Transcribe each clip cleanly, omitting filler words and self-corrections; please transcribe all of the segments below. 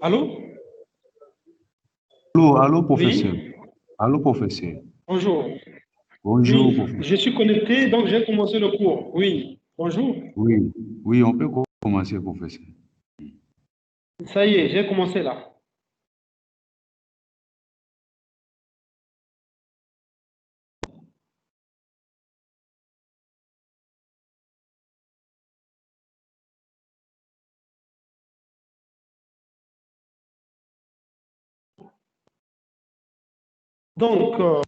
Allô? Allô, professeur. Oui, Allô, professeur. bonjour. Bonjour, Oui, professeur. je suis connecté, donc j'ai commencé le cours. Oui, bonjour. Oui, oui, on peut commencer, professeur. Ça y est, j'ai commencé là. Donc,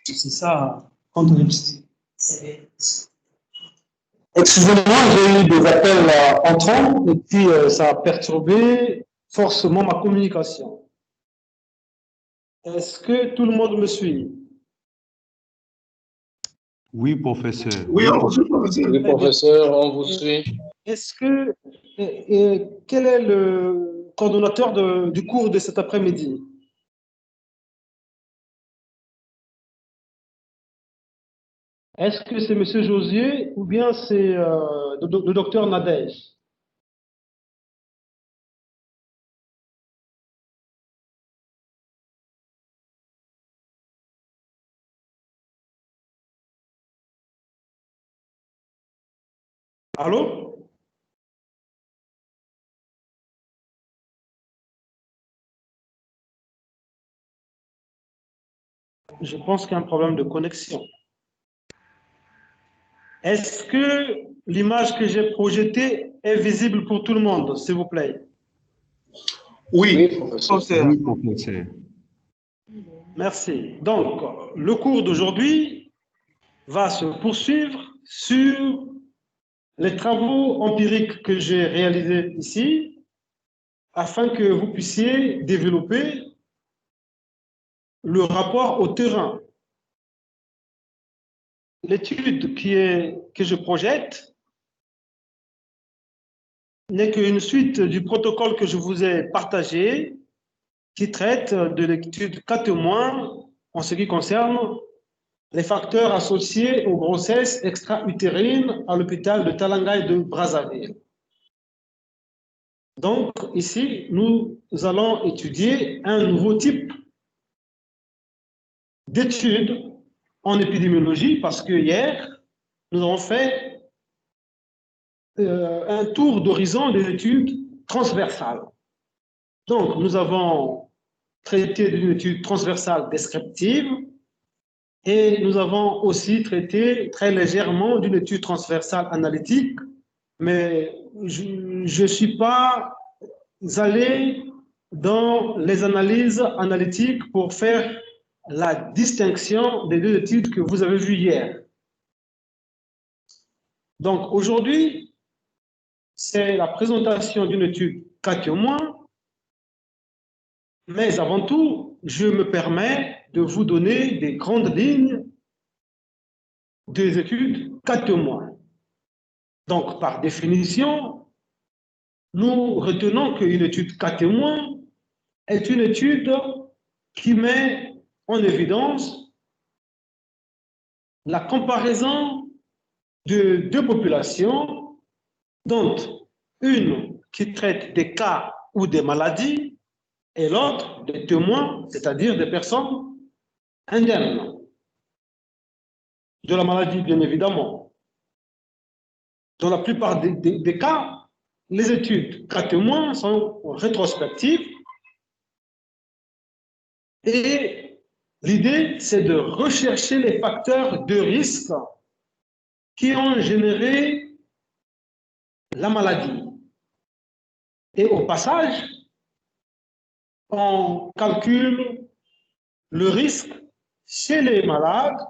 c'est ça, contre-épisode. Excusez-moi, j'ai eu des appels entrants et puis ça a perturbé forcément ma communication. Est-ce que tout le monde me suit? Oui, professeur. Oui, on vous suit, professeur. Oui, professeur, on vous suit. Est-ce que, quel est le coordonnateur du cours de cet après-midi? Est-ce que c'est M. Josier ou bien c'est le docteur Nadège? Allô? Je pense qu'il y a un problème de connexion. Est-ce que l'image que j'ai projetée est visible pour tout le monde, s'il vous plaît? Oui, Oui, professeur. Oui, professeur. Merci. Donc, le cours d'aujourd'hui va se poursuivre sur les travaux empiriques que j'ai réalisés ici afin que vous puissiez développer le rapport au terrain. L'étude que je projette n'est qu'une suite du protocole que je vous ai partagé qui traite de l'étude 4- en ce qui concerne les facteurs associés aux grossesses extra-utérines à l'hôpital de Talangaï de Brazzaville. Donc, ici, nous allons étudier un nouveau type d'études en épidémiologie parce que hier, nous avons fait un tour d'horizon des études transversales. Donc, nous avons traité d'une étude transversale descriptive et nous avons aussi traité très légèrement d'une étude transversale analytique, mais je ne suis pas allé dans les analyses analytiques pour faire la distinction des deux études que vous avez vues hier. Donc aujourd'hui, c'est la présentation d'une étude 4-, mais avant tout, je me permets de vous donner des grandes lignes des études 4-. Donc par définition, nous retenons qu'une étude 4- est une étude qui met en évidence la comparaison de deux populations, dont une qui traite des cas ou des maladies et l'autre des témoins, c'est-à-dire des personnes indemnes de la maladie, bien évidemment. Dans la plupart des cas, les études cas-témoins sont rétrospectives et L'idée, c'est de rechercher les facteurs de risque qui ont généré la maladie. Et au passage, on calcule le risque chez les malades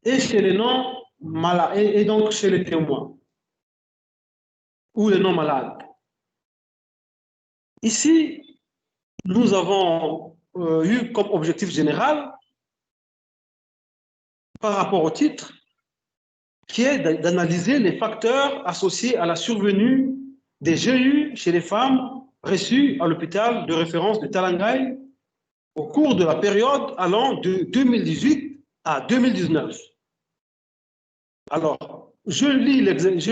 et chez les non-malades, et donc chez les témoins ou les non-malades. Ici, nous avons eu comme objectif général, par rapport au titre, qui est d'analyser les facteurs associés à la survenue des GU chez les femmes reçues à l'hôpital de référence de Talangaï au cours de la période allant de 2018 à 2019. Alors, je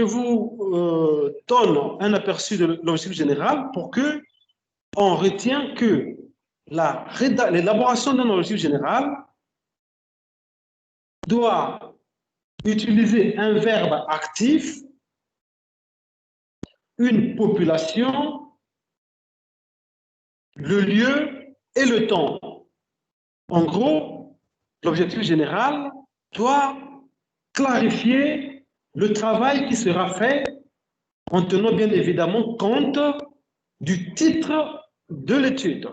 vous donne un aperçu de l'objectif général pour que on retient que l'élaboration d'un objectif général doit utiliser un verbe actif, une population, le lieu et le temps. En gros, l'objectif général doit clarifier le travail qui sera fait en tenant bien évidemment compte du titre de l'étude.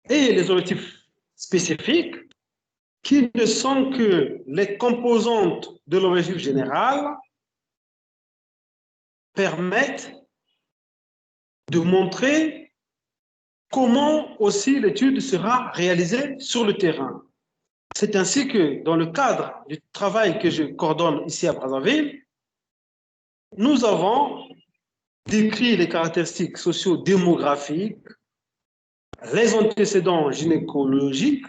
Et les objectifs spécifiques qui ne sont que les composantes de l'objectif général permettent de montrer comment aussi l'étude sera réalisée sur le terrain. C'est ainsi que, dans le cadre du travail que je coordonne ici à Brazzaville, nous avons décrit les caractéristiques socio-démographiques, les antécédents gynécologiques,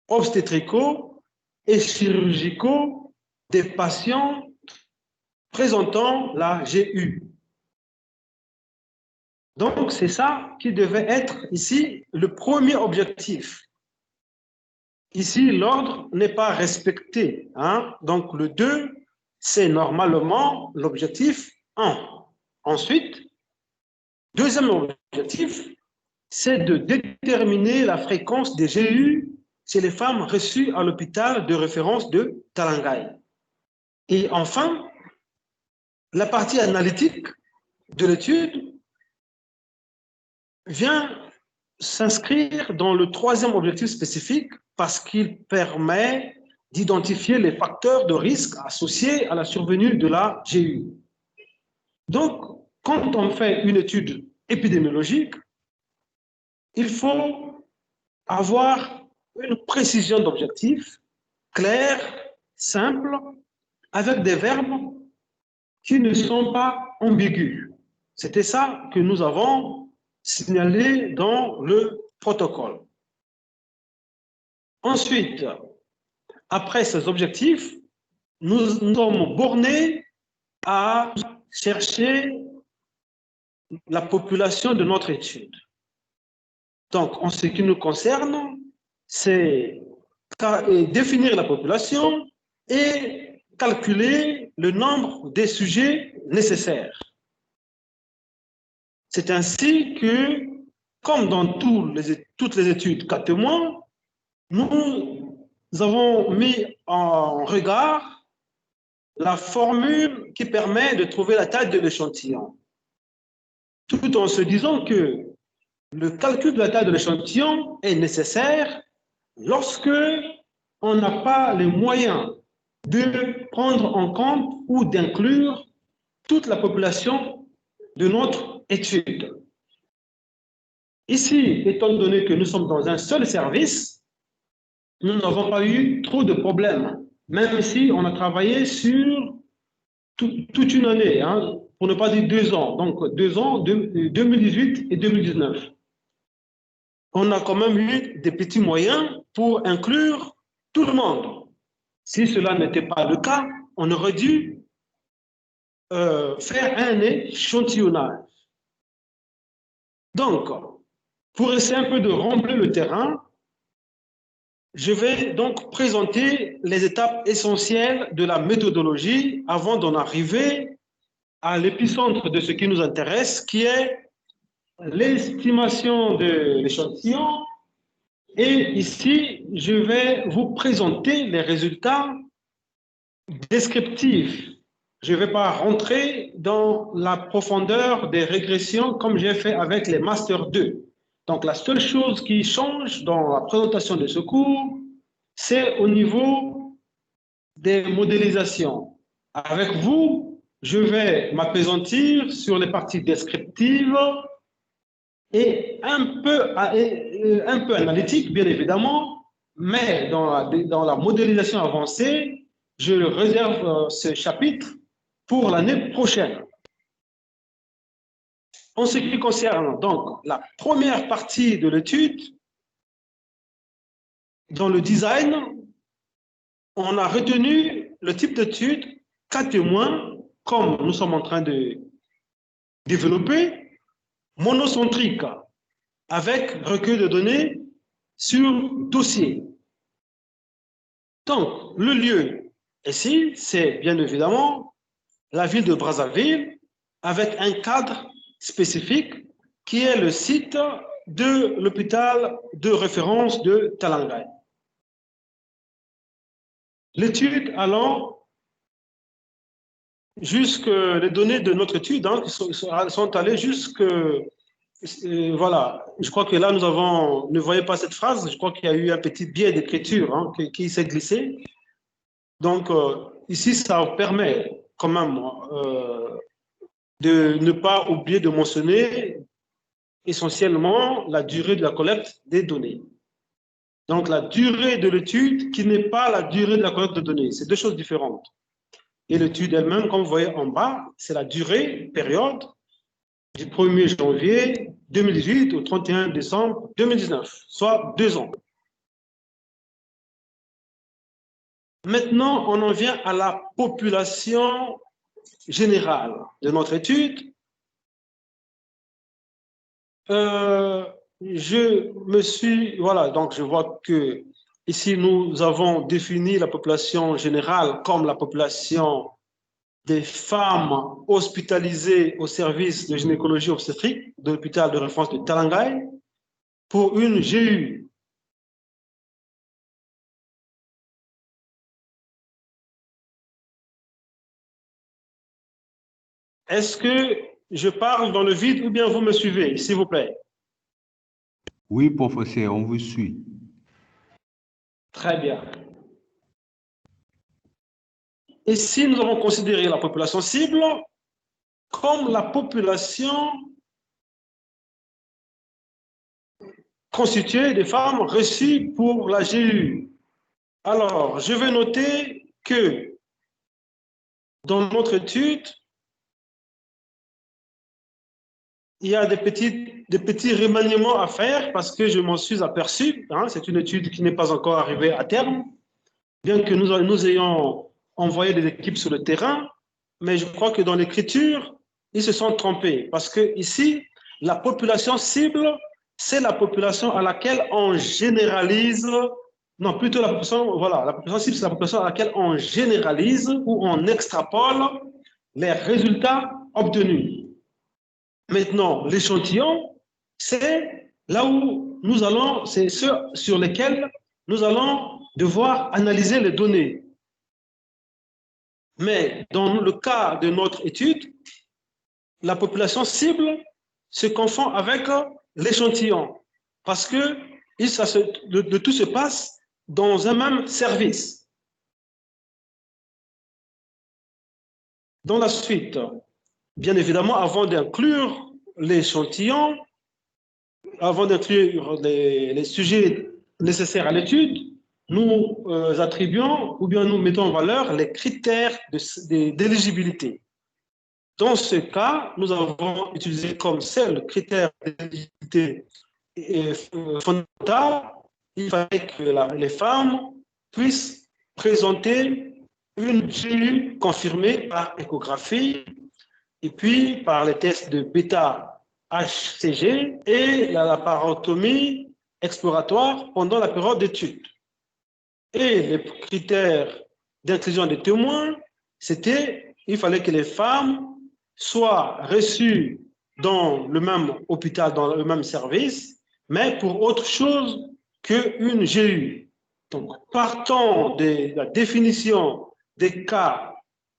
obstétricaux et chirurgicaux des patients présentant la GU. Donc, c'est ça qui devait être ici le premier objectif. Ici, l'ordre n'est pas respecté. Hein? Donc, le 2, c'est normalement l'objectif 1. Ensuite, deuxième objectif, c'est de déterminer la fréquence des GU chez les femmes reçues à l'hôpital de référence de Talangaï. Et enfin, la partie analytique de l'étude vient s'inscrire dans le troisième objectif spécifique parce qu'il permet d'identifier les facteurs de risque associés à la survenue de la GU. Donc, quand on fait une étude épidémiologique, il faut avoir une précision d'objectif claire, simple, avec des verbes qui ne sont pas ambigus. C'était ça que nous avons signalé dans le protocole. Ensuite, après ces objectifs, nous sommes bornés à chercher la population de notre étude. Donc, en ce qui nous concerne, c'est définir la population et calculer le nombre de sujets nécessaires. C'est ainsi que, comme dans toutes les études 4 témoins, nous avons mis en regard la formule qui permet de trouver la taille de l'échantillon, tout en se disant que le calcul de la taille de l'échantillon est nécessaire lorsque on n'a pas les moyens de prendre en compte ou d'inclure toute la population de notre étude. Ici, étant donné que nous sommes dans un seul service, nous n'avons pas eu trop de problèmes, même si on a travaillé sur toute une année, hein, pour ne pas dire 2 ans, donc 2 ans, 2018 et 2019. On a quand même eu des petits moyens pour inclure tout le monde. Si cela n'était pas le cas, on aurait dû faire un échantillonnage. Donc, pour essayer un peu de remplir le terrain, je vais donc présenter les étapes essentielles de la méthodologie avant d'en arriver à l'épicentre de ce qui nous intéresse, qui est l'estimation de l'échantillon Et ici, je vais vous présenter les résultats descriptifs. Je ne vais pas rentrer dans la profondeur des régressions comme j'ai fait avec les Master 2. Donc, la seule chose qui change dans la présentation de ce cours, c'est au niveau des modélisations. Avec vous, je vais m'appesantir sur les parties descriptives et un peu analytique, bien évidemment, mais dans la modélisation avancée, je réserve ce chapitre pour l'année prochaine. En ce qui concerne donc la première partie de l'étude, dans le design, on a retenu le type d'étude cas témoin, comme nous sommes en train de développer, monocentrique, avec recueil de données sur dossier. Donc, le lieu ici, c'est bien évidemment la ville de Brazzaville, avec un cadre spécifique qui est le site de l'hôpital de référence de Talangaï. L'étude allant jusque les données de notre étude qui sont allées jusque voilà, je crois que là nous avons, ne voyez pas cette phrase, je crois qu'il y a eu un petit biais d'écriture qui s'est glissé. Donc ici ça permet quand même de ne pas oublier de mentionner essentiellement la durée de la collecte des données. Donc la durée de l'étude qui n'est pas la durée de la collecte de données, c'est deux choses différentes. Et l'étude elle-même, comme vous voyez en bas, c'est la durée, période, du 1er janvier 2018 au 31 décembre 2019, soit 2 ans. Maintenant, on en vient à la population générale de notre étude. Voilà, donc je vois que ici nous avons défini la population générale comme la population des femmes hospitalisées au service de gynécologie obstétrique de l'hôpital de référence de Talangaï pour une GU. Est-ce que je parle dans le vide ou bien vous me suivez, s'il vous plaît? Oui, professeur, on vous suit. Très bien. Ici, nous avons considéré la population cible comme la population constituée des femmes reçues pour la GU. Alors, je vais noter que dans notre étude, il y a des petits remaniements à faire parce que je m'en suis aperçu. C'est une étude qui n'est pas encore arrivée à terme, bien que nous ayons envoyé des équipes sur le terrain, mais je crois que dans l'écriture, ils se sont trompés parce que ici, la population cible, c'est la population à laquelle on généralise, non, plutôt la population, voilà, la population cible, c'est la population à laquelle on généralise ou on extrapole les résultats obtenus. Maintenant, l'échantillon, c'est là où nous allons, c'est ceux sur lesquels nous allons devoir analyser les données. Mais dans le cas de notre étude, la population cible se confond avec l'échantillon parce que tout se passe dans un même service. Dans la suite, bien évidemment, avant d'inclure l'échantillon, avant d'inclure les sujets nécessaires à l'étude, nous attribuons ou bien nous mettons en valeur les critères d'éligibilité. Dans ce cas, nous avons utilisé comme seul critère d'éligibilité fondamental, il fallait que les femmes puissent présenter une GU confirmée par échographie et puis par les tests de bêta-HCG et la laparotomie exploratoire pendant la période d'étude. Et les critères d'inclusion des témoins, c'était il fallait que les femmes soient reçues dans le même hôpital, dans le même service, mais pour autre chose qu'une GU. Donc, partant de la définition des cas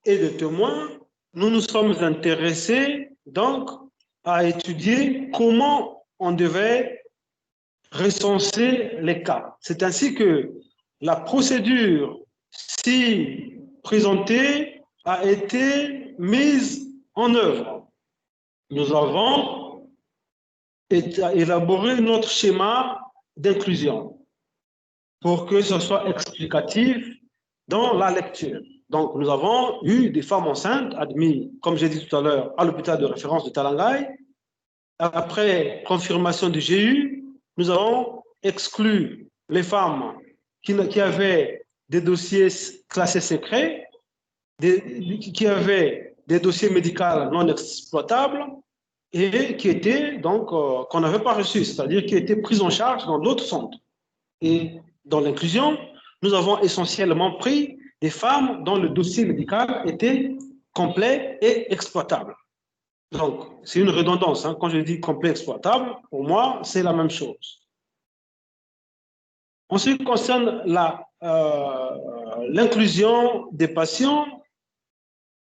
et des témoins, nous nous sommes intéressés donc à étudier comment on devait recenser les cas. C'est ainsi que la procédure si présentée a été mise en œuvre. Nous avons élaboré notre schéma d'inclusion pour que ce soit explicatif dans la lecture. Donc, nous avons eu des femmes enceintes admises, comme j'ai dit tout à l'heure, à l'hôpital de référence de Talangaï. Après confirmation du GU, nous avons exclu les femmes qui avaient des dossiers classés secrets, qui avaient des dossiers médicaux non exploitables et qui étaient donc qu'on n'avait pas reçus, c'est-à-dire qui étaient prises en charge dans d'autres centres. Et dans l'inclusion, nous avons essentiellement pris des femmes dont le dossier médical était complet et exploitable. Donc, c'est une redondance. Hein. Quand je dis complet et exploitable, pour moi, c'est la même chose. En ce qui concerne l'inclusion des patients,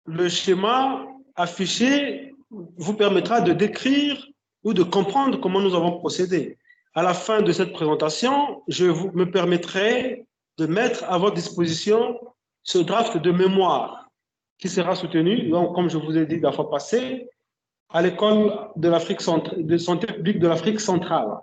le schéma affiché vous permettra de décrire ou de comprendre comment nous avons procédé. À la fin de cette présentation, je me permettrai de mettre à votre disposition ce draft de mémoire qui sera soutenu, donc, comme je vous ai dit la fois passée, à l'école de santé publique de l'Afrique centrale.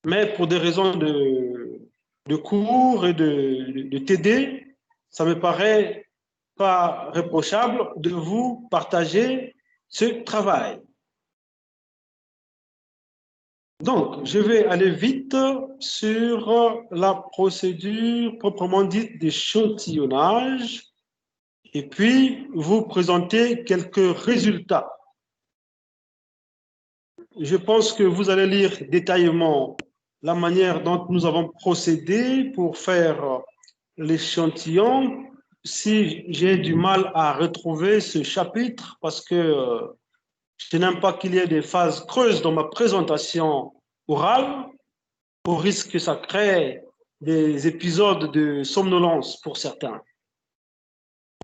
Mais pour des raisons de cours et de TD, ça me paraît pas reprochable de vous partager ce travail. Donc, je vais aller vite sur la procédure proprement dite d'échantillonnage et puis vous présenter quelques résultats. Je pense que vous allez lire détaillement la manière dont nous avons procédé pour faire l'échantillon. Si j'ai du mal à retrouver ce chapitre, parce que je n'aime pas qu'il y ait des phases creuses dans ma présentation orale, au risque que ça crée des épisodes de somnolence pour certains.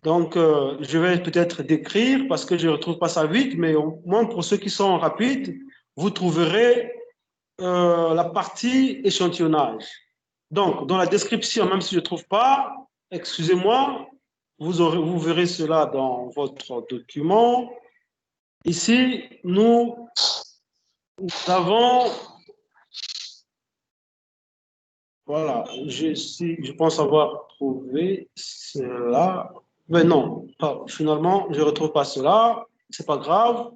Donc, je vais peut-être décrire, parce que je ne retrouve pas ça vite, mais au moins pour ceux qui sont rapides, vous trouverez la partie échantillonnage. Donc, dans la description, même si je ne trouve pas, excusez-moi, vous verrez cela dans votre document. Ici, nous avons, voilà, je pense avoir trouvé cela, mais non, finalement, je ne retrouve pas cela, ce n'est pas grave.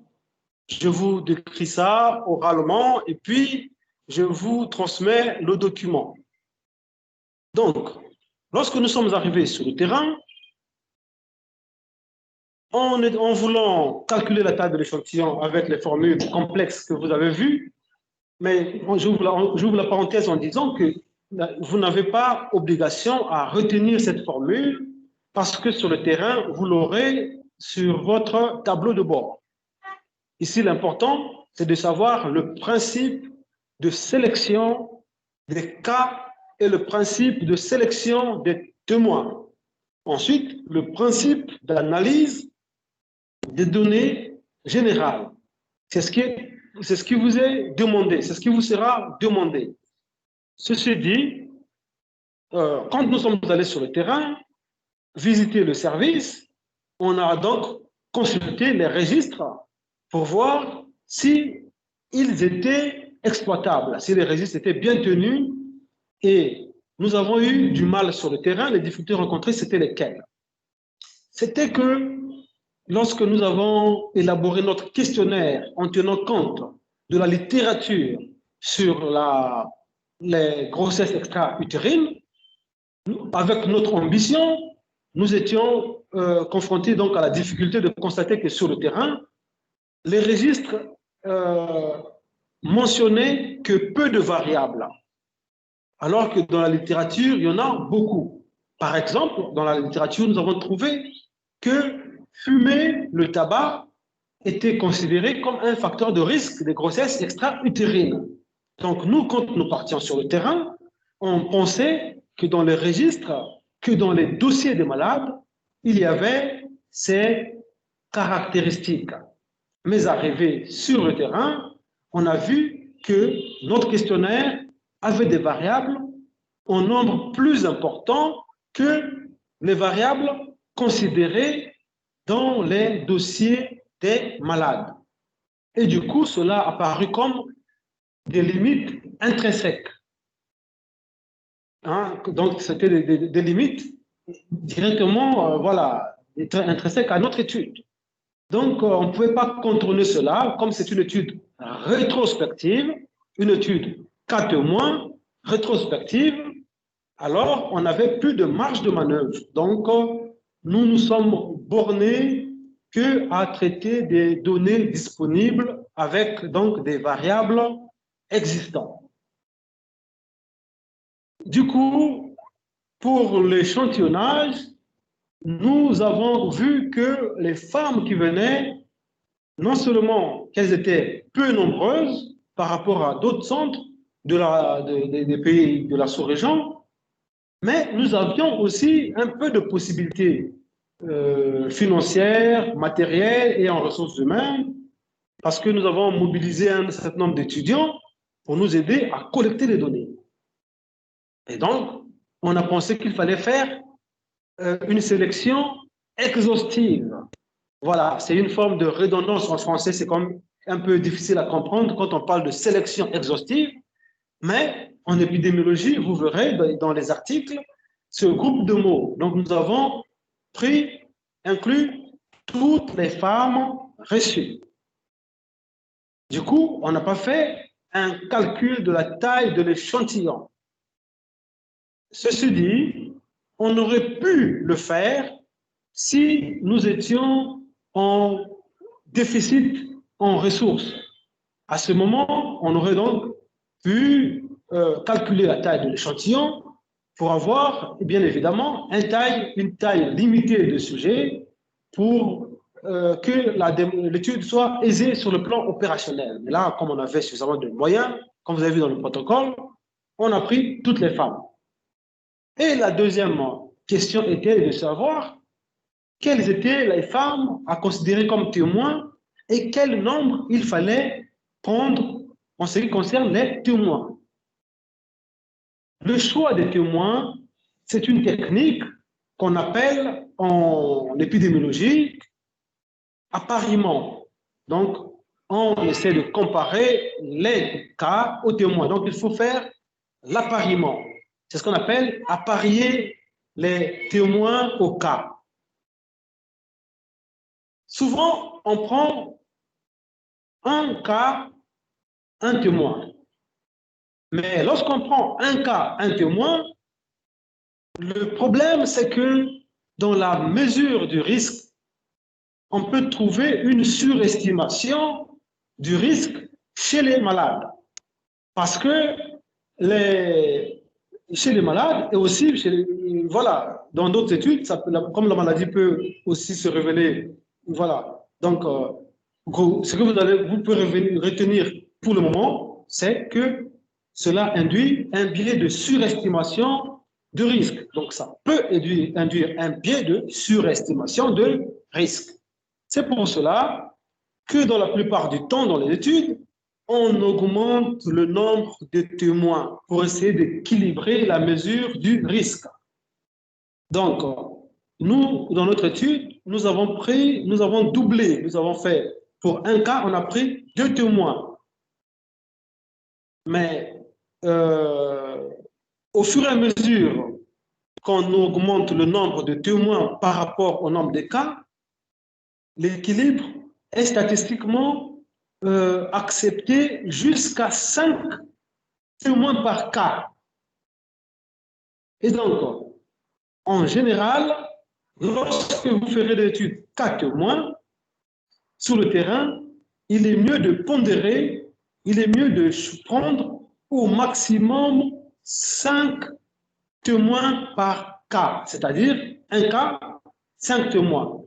Je vous décris ça oralement et puis je vous transmets le document. Donc, lorsque nous sommes arrivés sur le terrain, en voulant calculer la taille de l'échantillon avec les formules complexes que vous avez vues, mais j'ouvre la parenthèse en disant que vous n'avez pas obligation à retenir cette formule parce que sur le terrain, vous l'aurez sur votre tableau de bord. Ici, l'important, c'est de savoir le principe de sélection des cas et le principe de sélection des témoins. Ensuite, le principe d'analyse des données générales. C'est ce qui vous est demandé, c'est ce qui vous sera demandé. Ceci dit, quand nous sommes allés sur le terrain, visiter le service, on a donc consulté les registres pour voir si ils étaient exploitables, si les registres étaient bien tenus. Et nous avons eu du mal sur le terrain. Les difficultés rencontrées, c'était lesquelles? C'était que lorsque nous avons élaboré notre questionnaire en tenant compte de la littérature sur les grossesses extra-utérines, avec notre ambition, nous étions confrontés donc à la difficulté de constater que sur le terrain, les registres mentionnaient que peu de variables, alors que dans la littérature, il y en a beaucoup. Par exemple, dans la littérature, nous avons trouvé que fumer le tabac était considéré comme un facteur de risque de grossesse extra-utérine. Donc, nous, quand nous partions sur le terrain, on pensait que dans les registres, que dans les dossiers des malades, il y avait ces caractéristiques. Mais arrivé sur le terrain, on a vu que notre questionnaire avait des variables en nombre plus important que les variables considérées dans les dossiers des malades. Et du coup, cela a apparu comme des limites intrinsèques. Hein? Donc, c'était des limites directement voilà, intrinsèques à notre étude. Donc, on ne pouvait pas contourner cela, comme c'est une étude rétrospective, une étude 4 témoins rétrospective, alors on n'avait plus de marge de manœuvre. Donc, nous nous sommes bornés qu'à traiter des données disponibles avec donc des variables existantes. Du coup, pour l'échantillonnage, nous avons vu que les femmes qui venaient, non seulement qu'elles étaient peu nombreuses par rapport à d'autres centres des pays de la sous-région, mais nous avions aussi un peu de possibilités financières, matérielles et en ressources humaines, parce que nous avons mobilisé un certain nombre d'étudiants pour nous aider à collecter les données. Et donc, on a pensé qu'il fallait faire une sélection exhaustive. Voilà, c'est une forme de redondance en français, c'est comme un peu difficile à comprendre quand on parle de sélection exhaustive, mais en épidémiologie, vous verrez dans les articles ce groupe de mots. Donc, nous avons inclus toutes les femmes reçues. Du coup, on n'a pas fait un calcul de la taille de l'échantillon. Ceci dit, on aurait pu le faire si nous étions en déficit en ressources. À ce moment, on aurait donc pu calculer la taille de l'échantillon pour avoir, bien évidemment, une taille limitée de sujets pour que l'étude soit aisée sur le plan opérationnel. Mais là, comme on avait suffisamment de moyens, comme vous avez vu dans le protocole, on a pris toutes les femmes. Et la deuxième question était de savoir quelles étaient les femmes à considérer comme témoins et quel nombre il fallait prendre en ce qui concerne les témoins. Le choix des témoins, c'est une technique qu'on appelle en épidémiologie appariement. Donc, on essaie de comparer les cas aux témoins. Donc, il faut faire l'appariement. C'est ce qu'on appelle apparier les témoins au cas. Souvent, on prend un cas, un témoin. Mais lorsqu'on prend un cas, un témoin, le problème, c'est que dans la mesure du risque, on peut trouver une surestimation du risque chez les malades. Parce que chez les malades et aussi voilà, dans d'autres études, comme la maladie peut aussi se révéler, voilà. Donc, ce que vous pouvez retenir pour le moment, c'est que cela induit un biais de surestimation de risque. Donc, ça peut induire un biais de surestimation de risque. C'est pour cela que dans la plupart du temps, dans les études, on augmente le nombre de témoins pour essayer d'équilibrer la mesure du risque. Donc, nous, dans notre étude, nous avons doublé, nous avons fait, pour un cas, on a pris 2 témoins. Mais au fur et à mesure qu'on augmente le nombre de témoins par rapport au nombre de cas, l'équilibre est statistiquement accepté jusqu'à 5 témoins par cas. Et donc, en général, lorsque vous ferez des études 4 témoins sur le terrain, il est mieux de pondérer, il est mieux de prendre au maximum 5 témoins par cas, c'est-à-dire un cas, 5 témoins.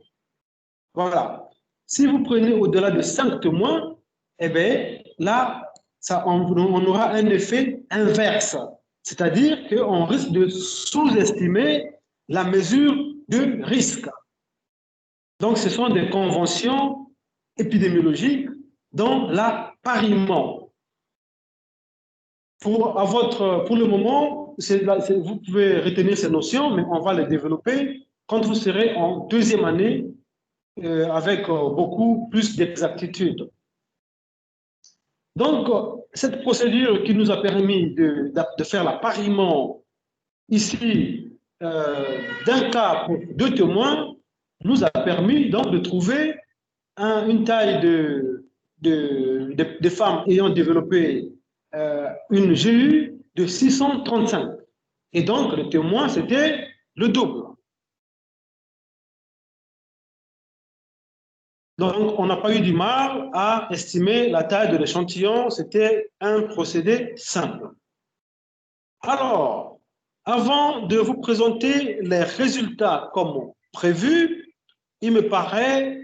Voilà. Si vous prenez au-delà de 5 témoins, eh bien, là, on aura un effet inverse. C'est-à-dire qu'on risque de sous-estimer la mesure de risque. Donc, ce sont des conventions épidémiologiques dans l'appariement. Pour le moment, vous pouvez retenir ces notions, mais on va les développer quand vous serez en deuxième année avec beaucoup plus d'exactitude. Donc, cette procédure qui nous a permis de faire l'appariement ici d'un cas pour 2 témoins nous a permis donc de trouver une taille de femmes ayant développé une GU de 635. Et donc, le témoin, c'était le double. Donc, on n'a pas eu du mal à estimer la taille de l'échantillon. C'était un procédé simple. Alors, avant de vous présenter les résultats comme prévu, il me paraît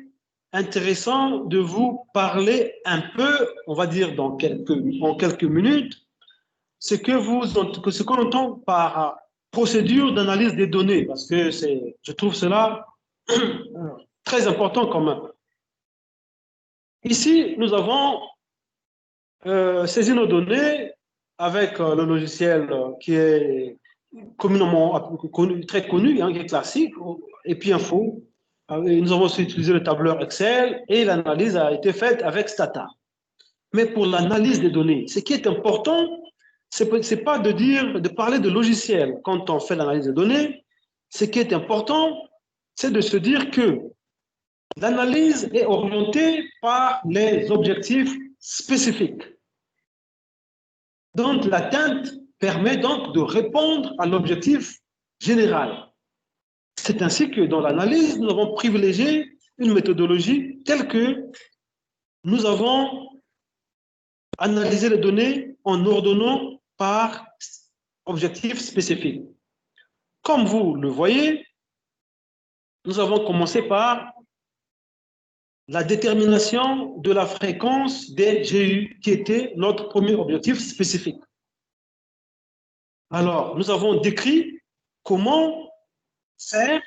intéressant de vous parler un peu, on va dire en quelques minutes, ce qu'on entend par procédure d'analyse des données, parce que je trouve cela très important quand même. Ici, nous avons saisi nos données avec le logiciel qui est communément très connu, qui est classique, EpiInfo. Nous avons aussi utilisé le tableur Excel et l'analyse a été faite avec Stata. Mais pour l'analyse des données, ce qui est important, ce n'est pas de parler de logiciel quand on fait l'analyse des données. Ce qui est important, c'est de se dire que l'analyse est orientée par les objectifs spécifiques. Donc, l'atteinte permet donc de répondre à l'objectif général. C'est ainsi que dans l'analyse, nous avons privilégié une méthodologie telle que nous avons analysé les données en ordonnant par objectif spécifique. Comme vous le voyez, nous avons commencé par la détermination de la fréquence des GU, qui était notre premier objectif spécifique. Alors, nous avons décrit comment faire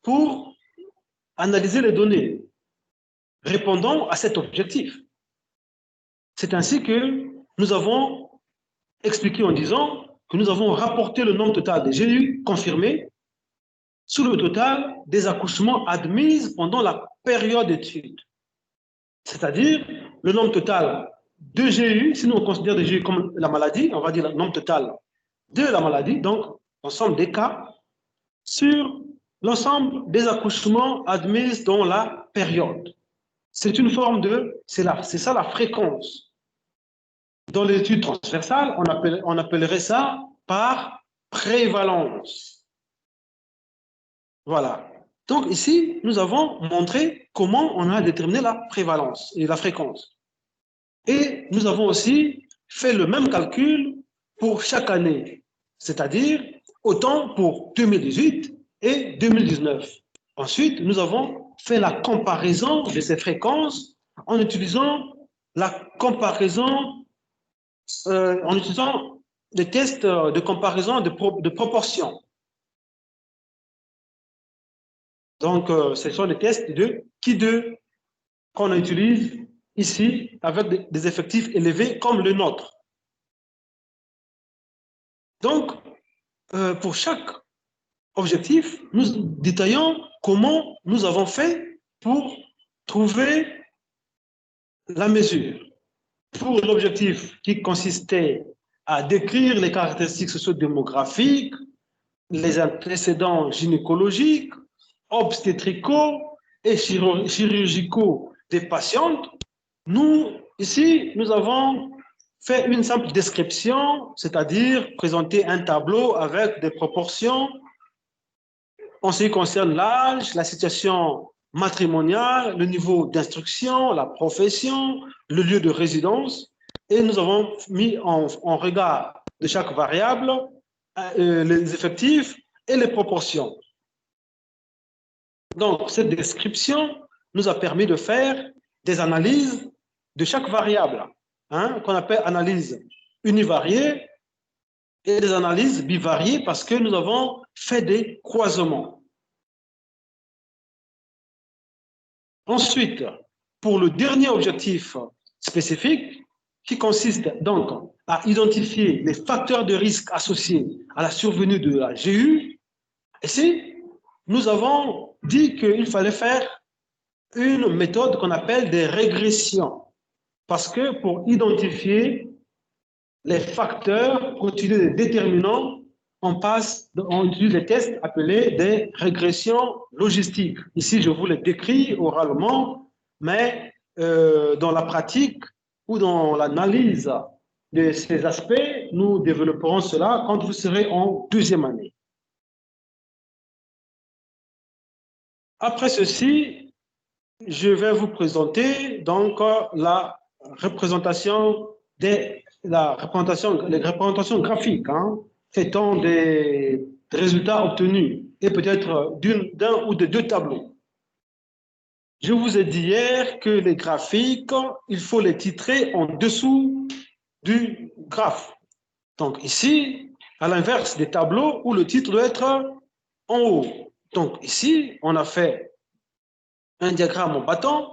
pour analyser les données répondant à cet objectif. C'est ainsi que nous avons expliqué en disant que nous avons rapporté le nombre total des GU confirmés sur le total des accouchements admis pendant la période d'étude. C'est-à-dire le nombre total de GU, si nous on considère des GU comme la maladie, on va dire le nombre total de la maladie, donc l'ensemble des cas, sur l'ensemble des accouchements admis dans la période. C'est une forme c'est ça la fréquence. Dans les études transversales, on appellerait ça par prévalence. Voilà. Donc ici, nous avons montré comment on a déterminé la prévalence et la fréquence. Et nous avons aussi fait le même calcul pour chaque année, c'est-à-dire autant pour 2018 et 2019. Ensuite, nous avons fait la comparaison de ces fréquences en utilisant la comparaison, en utilisant des tests de comparaison de proportion. Donc, ce sont des tests de Ki2 qu'on utilise ici avec des effectifs élevés comme le nôtre. Donc, pour chaque objectif, nous détaillons comment nous avons fait pour trouver la mesure. Pour l'objectif qui consistait à décrire les caractéristiques socio-démographiques, les antécédents gynécologiques, obstétricaux et chirurgicaux des patientes, ici, nous avons fait une simple description, c'est-à-dire présenter un tableau avec des proportions en ce qui concerne l'âge, la situation matrimoniale, le niveau d'instruction, la profession, le lieu de résidence, et nous avons mis en regard de chaque variable les effectifs et les proportions. Donc, cette description nous a permis de faire des analyses de chaque variable. qu'on appelle analyse univariée et des analyses bivariées parce que nous avons fait des croisements. Ensuite, pour le dernier objectif spécifique, qui consiste donc à identifier les facteurs de risque associés à la survenue de la GU, ici, nous avons dit qu'il fallait faire une méthode qu'on appelle des régressions. Parce que pour identifier les facteurs, pour utiliser les déterminants, on utilise des tests appelés des régressions logistiques. Ici, je vous les décris oralement, mais dans la pratique ou dans l'analyse de ces aspects, nous développerons cela quand vous serez en deuxième année. Après ceci, je vais vous présenter donc les représentations graphiques, traitant des résultats obtenus et peut-être d'un ou de deux tableaux. Je vous ai dit hier que les graphiques, il faut les titrer en dessous du graphe. Donc ici, à l'inverse des tableaux où le titre doit être en haut. Donc ici, on a fait un diagramme en bâton.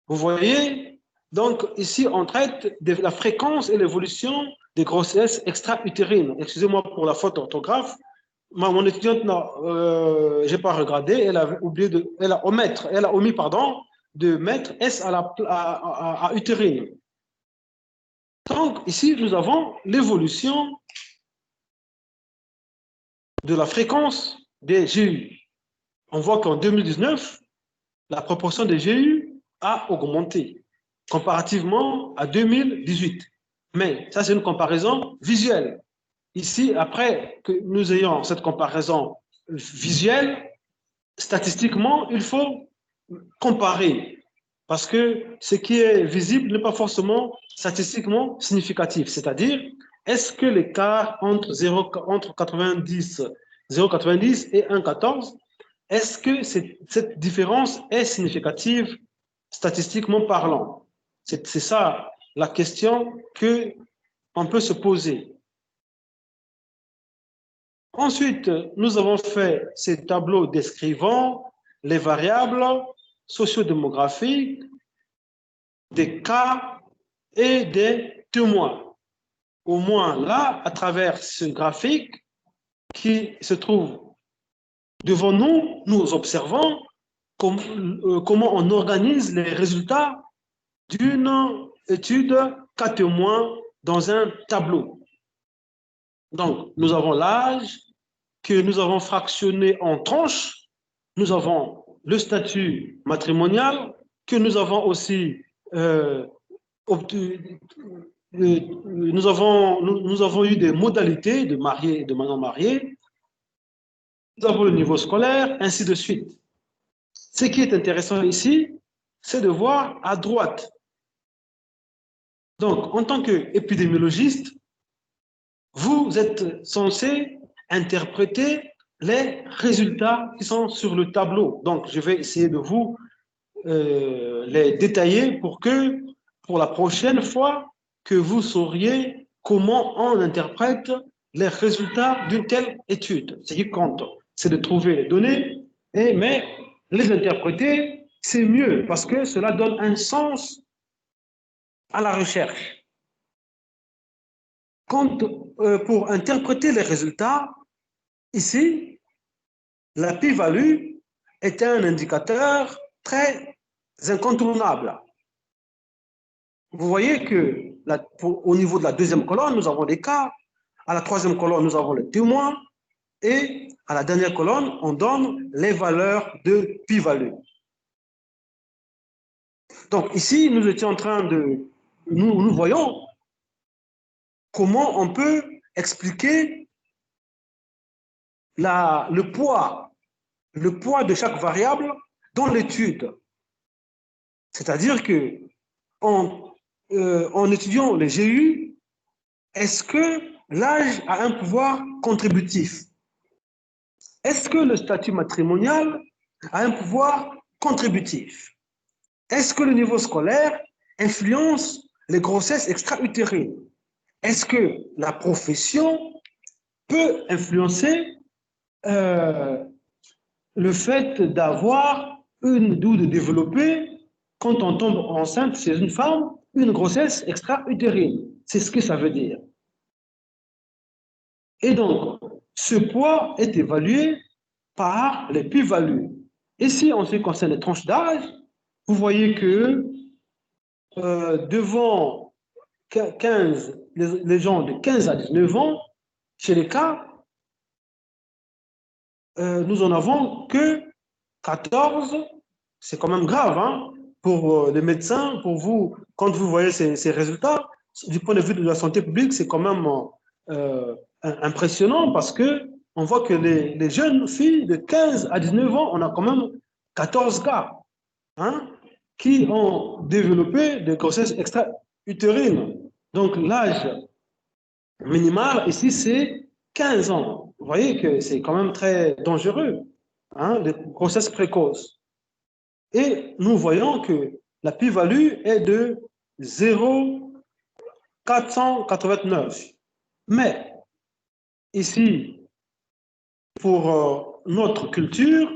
Vous voyez, donc ici, on traite de la fréquence et l'évolution des grossesses extra-utérines. Excusez-moi pour la faute d'orthographe. Mon étudiante, je n'ai pas regardé, elle a omis de mettre S à utérine. Donc ici, nous avons l'évolution de la fréquence des GU. On voit qu'en 2019, la proportion des GU a augmenté comparativement à 2018. Mais ça, c'est une comparaison visuelle. Ici, après que nous ayons cette comparaison visuelle, statistiquement, il faut comparer. Parce que ce qui est visible n'est pas forcément statistiquement significatif. C'est-à-dire, est-ce que l'écart entre 0,90 et 1,14, est-ce que cette différence est significative statistiquement parlant? C'est ça la question qu'on peut se poser. Ensuite, nous avons fait ces tableaux décrivant les variables sociodémographiques, des cas et des témoins. Au moins là, à travers ce graphique qui se trouve devant nous, nous observons comment on organise les résultats d'une étude cas témoins dans un tableau. Donc, nous avons l'âge que nous avons fractionné en tranches. Nous avons le statut matrimonial que nous avons aussi nous avons eu des modalités de mariés et de non mariés. Nous avons le niveau scolaire, ainsi de suite. Ce qui est intéressant ici, c'est de voir à droite. Donc, en tant qu'épidémiologiste, vous êtes censé interpréter les résultats qui sont sur le tableau. Donc, je vais essayer de vous les détailler pour que, pour la prochaine fois, que vous sauriez comment on interprète les résultats d'une telle étude. Ce qui compte, c'est de trouver les données, mais les interpréter, c'est mieux parce que cela donne un sens à la recherche. Pour interpréter les résultats, ici, la p-value est un indicateur très incontournable. Vous voyez que au niveau de la deuxième colonne, nous avons des cas. À la troisième colonne, nous avons les témoins. Et à la dernière colonne, on donne les valeurs de p-value. Donc ici, nous étions en train de... Nous voyons comment on peut expliquer le poids de chaque variable dans l'étude. C'est-à-dire que en étudiant les GU, est-ce que l'âge a un pouvoir contributif? Est-ce que le statut matrimonial a un pouvoir contributif? Est-ce que le niveau scolaire influence les grossesses extra-utérines. Est-ce que la profession peut influencer le fait d'avoir ou de développer, quand on tombe enceinte chez une femme, une grossesse extra-utérine? C'est ce que ça veut dire. Et donc, ce poids est évalué par les plus-values. Ici, en ce qui concerne les tranches d'âge, vous voyez que devant 15, les gens de 15 à 19 ans, chez les cas, nous en avons que 14. C'est quand même grave, hein, pour les médecins, pour vous, quand vous voyez ces résultats, du point de vue de la santé publique, c'est quand même impressionnant parce que on voit que les jeunes filles de 15 à 19 ans, on a quand même 14 cas, hein, qui ont développé des grossesses extra-utérines. Donc l'âge minimal ici, c'est 15 ans. Vous voyez que c'est quand même très dangereux, hein, les grossesses précoces. Et nous voyons que la plus-value est de 0,489. Mais ici, pour notre culture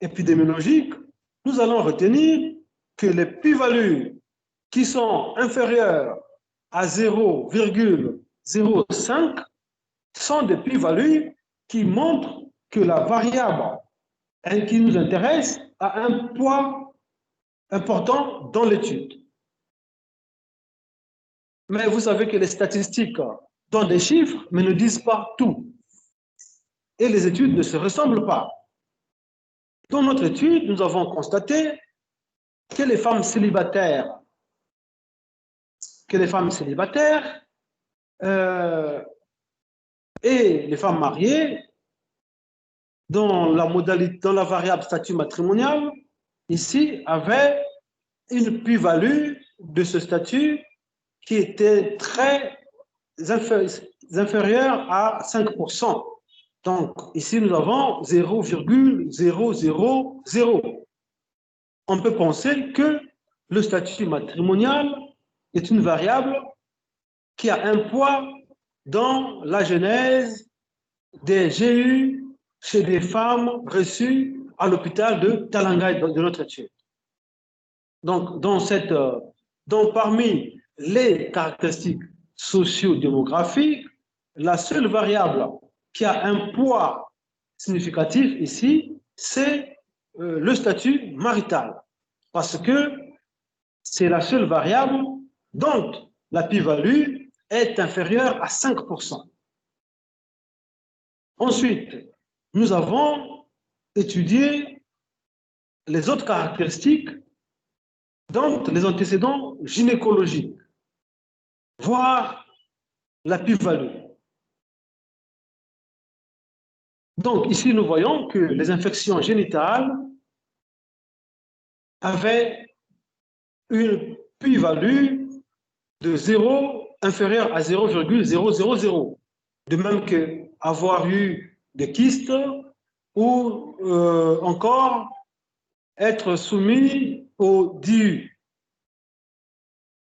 épidémiologique, nous allons retenir que les plus-values qui sont inférieures à 0,05 sont des plus-values qui montrent que la variable qui nous intéresse a un poids important dans l'étude. Mais vous savez que les statistiques donnent des chiffres, mais ne disent pas tout. Et les études ne se ressemblent pas. Dans notre étude, nous avons constaté que les femmes célibataires, et les femmes mariées, dans la variable statut matrimonial, ici, avaient une plus-value de ce statut qui était très inférieure à 5%. Donc, ici, nous avons 0,000. On peut penser que le statut matrimonial est une variable qui a un poids dans la genèse des GU chez des femmes reçues à l'hôpital de Talangaï de notre étude. Donc, parmi les caractéristiques socio-démographiques, la seule variable qui a un poids significatif ici, c'est le statut marital, parce que c'est la seule variable dont la plus-value est inférieure à 5%. Ensuite, nous avons étudié les autres caractéristiques, donc les antécédents gynécologiques, voire la plus-value. Donc, ici, nous voyons que les infections génitales avaient une plus-value de 0 inférieure à 0,000, de même qu'avoir eu des kystes ou encore être soumis au DIU.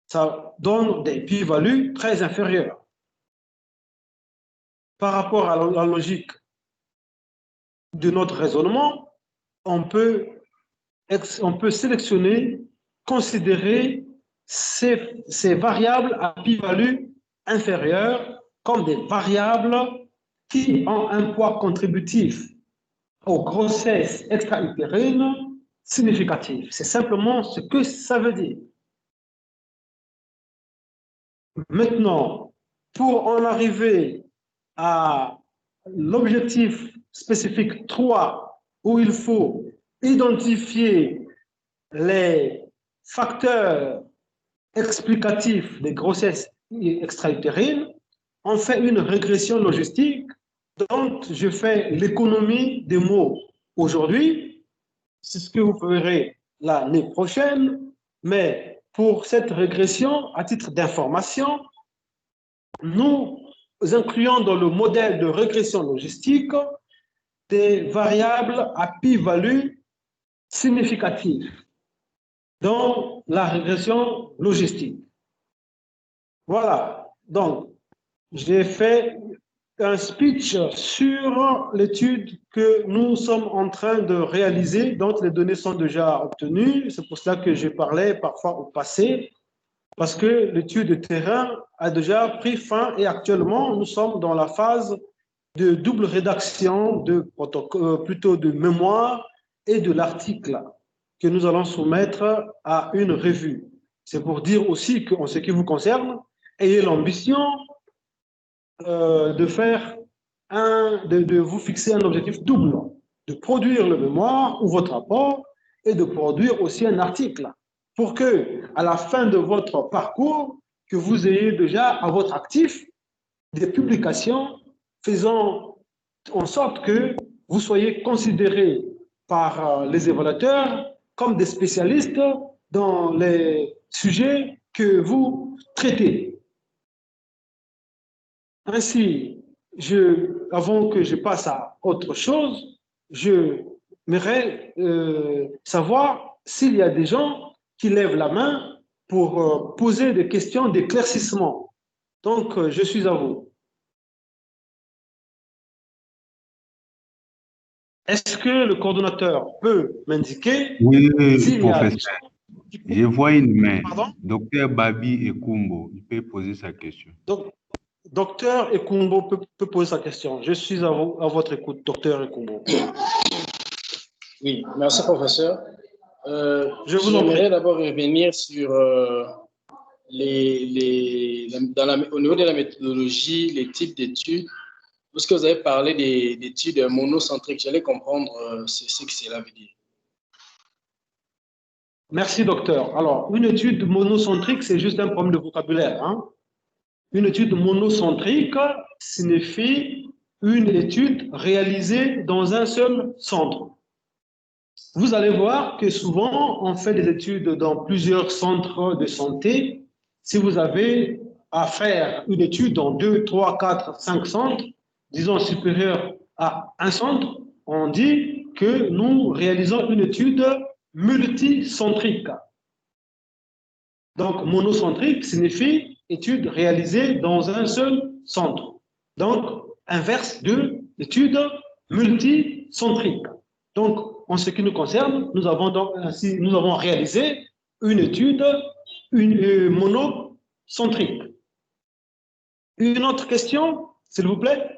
Ça donne des plus-values très inférieures. Par rapport à la logique de notre raisonnement, on peut sélectionner, considérer ces variables à plus-value inférieure comme des variables qui ont un poids contributif aux grossesses extra-utérines significatives. C'est simplement ce que ça veut dire. Maintenant, pour en arriver à l'objectif spécifique 3, où il faut identifier les facteurs explicatifs des grossesses extra-utérines, on fait une régression logistique dont je fais l'économie des mots aujourd'hui. C'est ce que vous verrez l'année prochaine, mais pour cette régression, à titre d'information, nous incluons dans le modèle de régression logistique des variables à plus-value significative dans la régression logistique. Voilà. Donc, j'ai fait un speech sur l'étude que nous sommes en train de réaliser. Donc, les données sont déjà obtenues. C'est pour cela que je parlais parfois au passé, parce que l'étude de terrain a déjà pris fin et actuellement, nous sommes dans la phase de double rédaction de protocole, plutôt de mémoire et de l'article que nous allons soumettre à une revue. C'est pour dire aussi qu'en ce qui vous concerne, ayez l'ambition de faire de vous fixer un objectif double, de produire le mémoire ou votre rapport et de produire aussi un article pour que, à la fin de votre parcours, que vous ayez déjà à votre actif des publications faisant en sorte que vous soyez considérés par les évaluateurs comme des spécialistes dans les sujets que vous traitez. Ainsi, avant que je passe à autre chose, je voudrais savoir s'il y a des gens qui lèvent la main pour poser des questions d'éclaircissement. Donc, je suis à vous. Est-ce que le coordonnateur peut m'indiquer Oui, s'il y a... professeur. Je vois une main. Pardon? Docteur Babi Ekumbo, il peut poser sa question. Donc, docteur Ekumbo peut poser sa question. Je suis à votre écoute, docteur Ekumbo. Oui, merci, professeur. Je vous en prie. J'aimerais d'abord revenir sur au niveau de la méthodologie, les types d'études. Lorsque vous avez parlé d'études monocentriques, j'allais comprendre ce que cela veut dire. Merci, docteur. Alors, une étude monocentrique, c'est juste un problème de vocabulaire. Hein? Une étude monocentrique signifie une étude réalisée dans un seul centre. Vous allez voir que souvent, on fait des études dans plusieurs centres de santé. Si vous avez à faire une étude dans 2, 3, 4, 5 centres, disons supérieurs à un centre, on dit que nous réalisons une étude multicentrique. Donc, monocentrique signifie étude réalisée dans un seul centre. Donc, inverse de étude multicentrique. Donc, en ce qui nous concerne, nous avons réalisé une étude monocentrique. Une autre question, s'il vous plaît?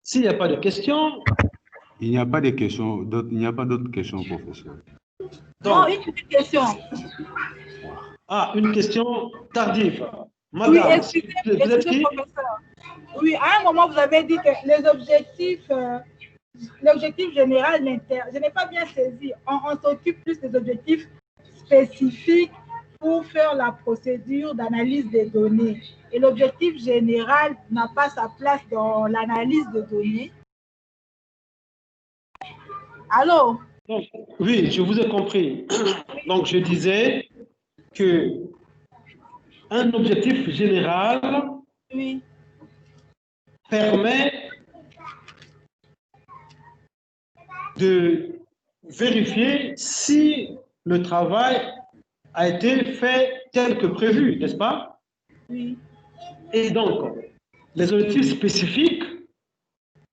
S'il n'y a pas de questions... Il n'y a pas de questions, il n'y a pas d'autres questions, professeur. Non, une question. Ah, une question tardive. Madame, oui, excusez, professeur. Oui, à un moment, vous avez dit que les objectifs, l'objectif général, je n'ai pas bien saisi. On s'occupe plus des objectifs spécifiques pour faire la procédure d'analyse des données. Et l'objectif général n'a pas sa place dans l'analyse de données. Allô? Donc, oui, je vous ai compris. Donc, je disais que un objectif général permet de vérifier si le travail a été fait tel que prévu, n'est-ce pas? Oui. Et donc, les objectifs spécifiques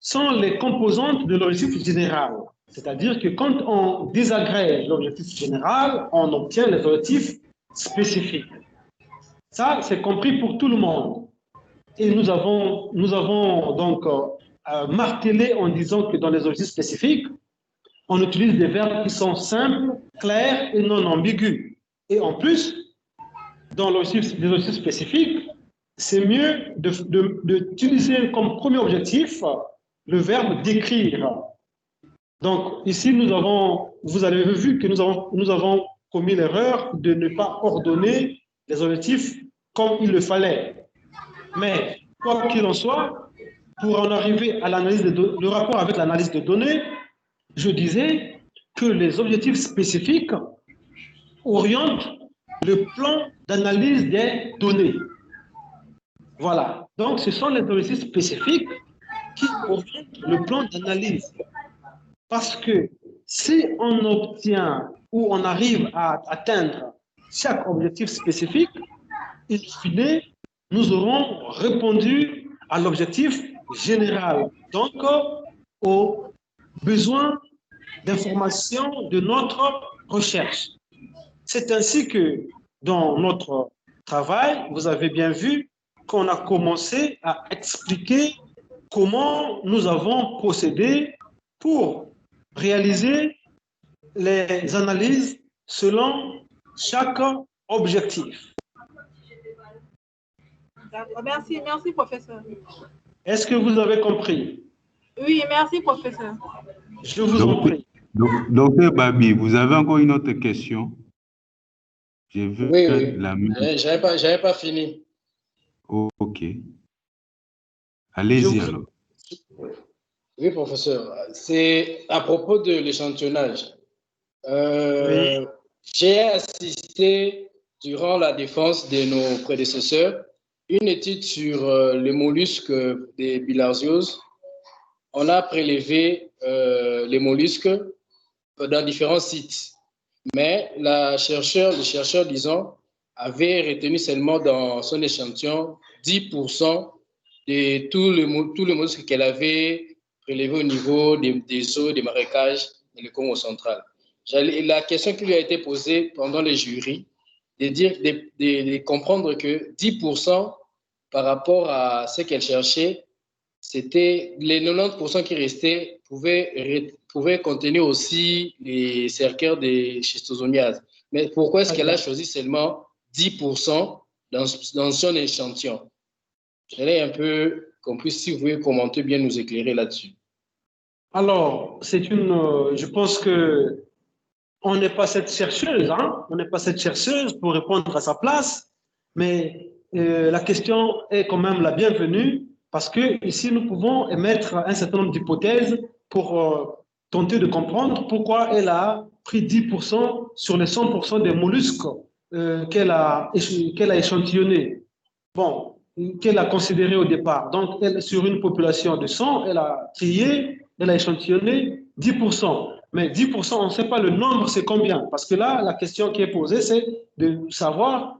sont les composantes de l'objectif général. C'est-à-dire que quand on désagrège l'objectif général, on obtient les objectifs spécifiques. Ça, c'est compris pour tout le monde. Et nous avons donc martelé en disant que dans les objectifs spécifiques, on utilise des verbes qui sont simples, clairs et non ambigus. Et en plus, dans les objectifs spécifiques, c'est mieux d'utiliser comme premier objectif le verbe d'écrire. Donc ici, vous avez vu que nous avons commis l'erreur de ne pas ordonner les objectifs comme il le fallait. Mais quoi qu'il en soit, pour en arriver à le rapport avec l'analyse de données, je disais que les objectifs spécifiques orientent le plan d'analyse des données. Voilà. Donc, ce sont les objectifs spécifiques qui orientent le plan d'analyse. Parce que si on obtient ou on arrive à atteindre chaque objectif spécifique, in fine, nous aurons répondu à l'objectif général, donc aux besoins d'information de notre recherche. C'est ainsi que dans notre travail, vous avez bien vu qu'on a commencé à expliquer comment nous avons procédé pour réaliser les analyses selon chaque objectif. Merci, merci, professeur. Est-ce que vous avez compris? Oui, merci, professeur. Je vous en prie. Docteur Babi, vous avez encore une autre question? J'ai vu Oui, que oui. la main. J'avais pas fini. Ok. Allez-y alors. Oui, professeur. C'est à propos de l'échantillonnage. Oui. J'ai assisté durant la défense de nos prédécesseurs une étude sur les mollusques des bilharzioses. On a prélevé les mollusques dans différents sites, mais le chercheur, disons, avait retenu seulement dans son échantillon 10% de tout le mollusque qu'elle avait prélevé au niveau des eaux, des marécages et le Congo central. La question qui lui a été posée pendant les jurys, de comprendre que 10% par rapport à ce qu'elle cherchait, c'était les 90% qui restaient pouvaient contenir aussi les cercaires des schistosomiases. Mais pourquoi est-ce qu'elle a choisi seulement 10% dans son échantillon? J'aimerais un peu qu'on puisse, si vous pouvez commenter, bien nous éclairer là-dessus. Alors, je pense que on n'est pas cette chercheuse, hein? On n'est pas cette chercheuse pour répondre à sa place, mais la question est quand même la bienvenue parce que ici nous pouvons émettre un certain nombre d'hypothèses pour tenter de comprendre pourquoi elle a pris 10% sur les 100% des mollusques qu'elle a échantillonnés. Bon, qu'elle a considéré au départ. Donc, elle, sur une population de 100, elle a trié, elle a échantillonné 10%. Mais 10%, on ne sait pas le nombre, c'est combien? Parce que là, la question qui est posée, c'est de savoir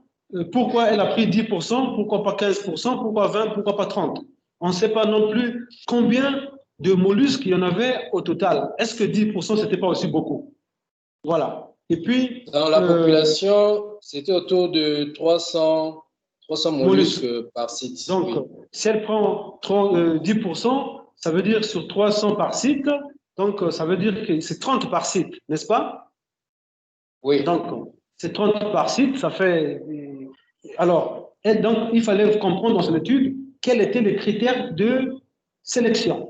pourquoi elle a pris 10%, pourquoi pas 15%, pourquoi 20%, pourquoi pas 30%. On ne sait pas non plus combien de mollusques il y en avait au total. Est-ce que 10%, ce n'était pas aussi beaucoup? Voilà. Et puis... Dans la population, c'était autour de 300 mollusques par site. Donc, oui. Si elle prend 10%, ça veut dire sur 300 par site, donc ça veut dire que c'est 30 par site, n'est-ce pas? Oui. Donc, c'est 30 par site, ça fait... Alors, donc, il fallait comprendre dans son étude quels étaient les critères de sélection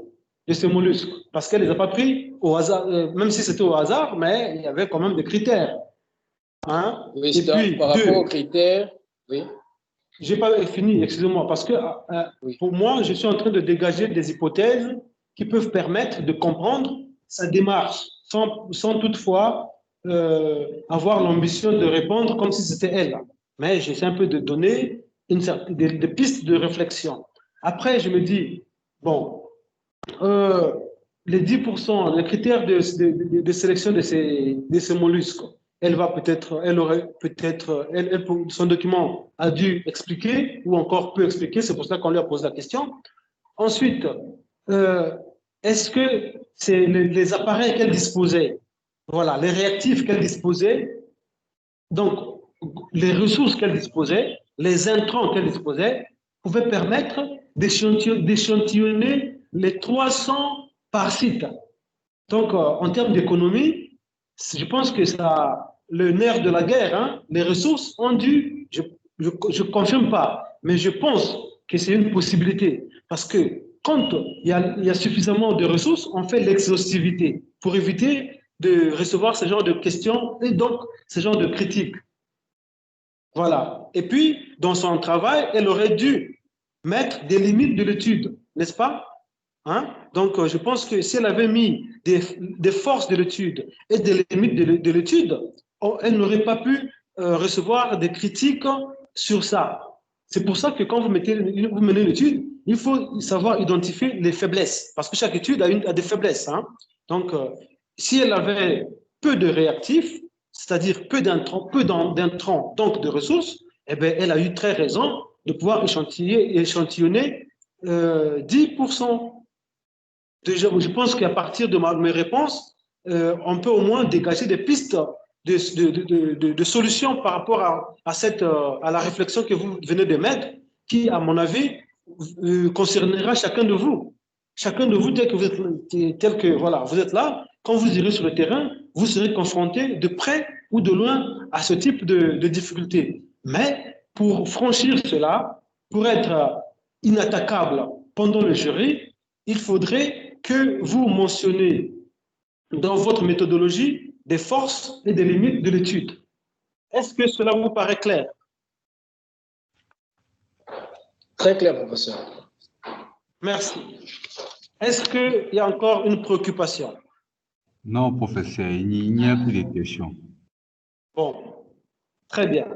de ces mollusques, parce qu'elle ne les a pas pris au hasard, même si c'était au hasard, mais il y avait quand même des critères. Hein? Oui, Et puis, par rapport aux critères, oui. Je n'ai pas fini, excusez-moi, parce que oui. pour moi, je suis en train de dégager des hypothèses qui peuvent permettre de comprendre sa démarche sans toutefois avoir l'ambition de répondre comme si c'était elle. Mais j'essaie un peu de donner des pistes de réflexion. Après, je me dis, bon, les 10%, les critères de sélection de ces mollusques, elle aurait peut-être, son document a dû expliquer ou encore peut expliquer, c'est pour ça qu'on lui a posé la question. Ensuite, est-ce que c'est les appareils qu'elle disposait, voilà, les réactifs qu'elle disposait, donc les ressources qu'elle disposait, les intrants qu'elle disposait, pouvaient permettre d'échantillonner les 300 par site. Donc, en termes d'économie, je pense que ça, le nerf de la guerre, hein, les ressources ont dû, je ne confirme pas, mais je pense que c'est une possibilité. Parce que quand il y a suffisamment de ressources, on fait l'exhaustivité pour éviter de recevoir ce genre de questions et donc ce genre de critiques. Voilà. Et puis, dans son travail, elle aurait dû mettre des limites de l'étude, n'est-ce pas? Hein? Donc, je pense que si elle avait mis des forces de l'étude et des limites de l'étude, elle n'aurait pas pu recevoir des critiques sur ça. C'est pour ça que quand vous menez une étude, il faut savoir identifier les faiblesses, parce que chaque étude a des faiblesses. Hein? Donc, si elle avait peu de réactifs, c'est-à-dire peu d'intrants, donc de ressources, eh bien, elle a eu très raison de pouvoir échantillonner 10%. Déjà, je pense qu'à partir de mes réponses, on peut au moins dégager des pistes de solutions par rapport à la réflexion que vous venez de mettre, qui, à mon avis, concernera chacun de vous. Chacun de vous, tel que voilà, vous êtes là, quand vous irez sur le terrain, vous serez confronté de près ou de loin à ce type de difficultés. Mais pour franchir cela, pour être inattaquable pendant le jury, il faudrait que vous mentionniez dans votre méthodologie des forces et des limites de l'étude. Est-ce que cela vous paraît clair? Très clair, professeur. Merci. Est-ce qu'il y a encore une préoccupation? Non, professeur, il n'y a plus de questions. Bon, très bien.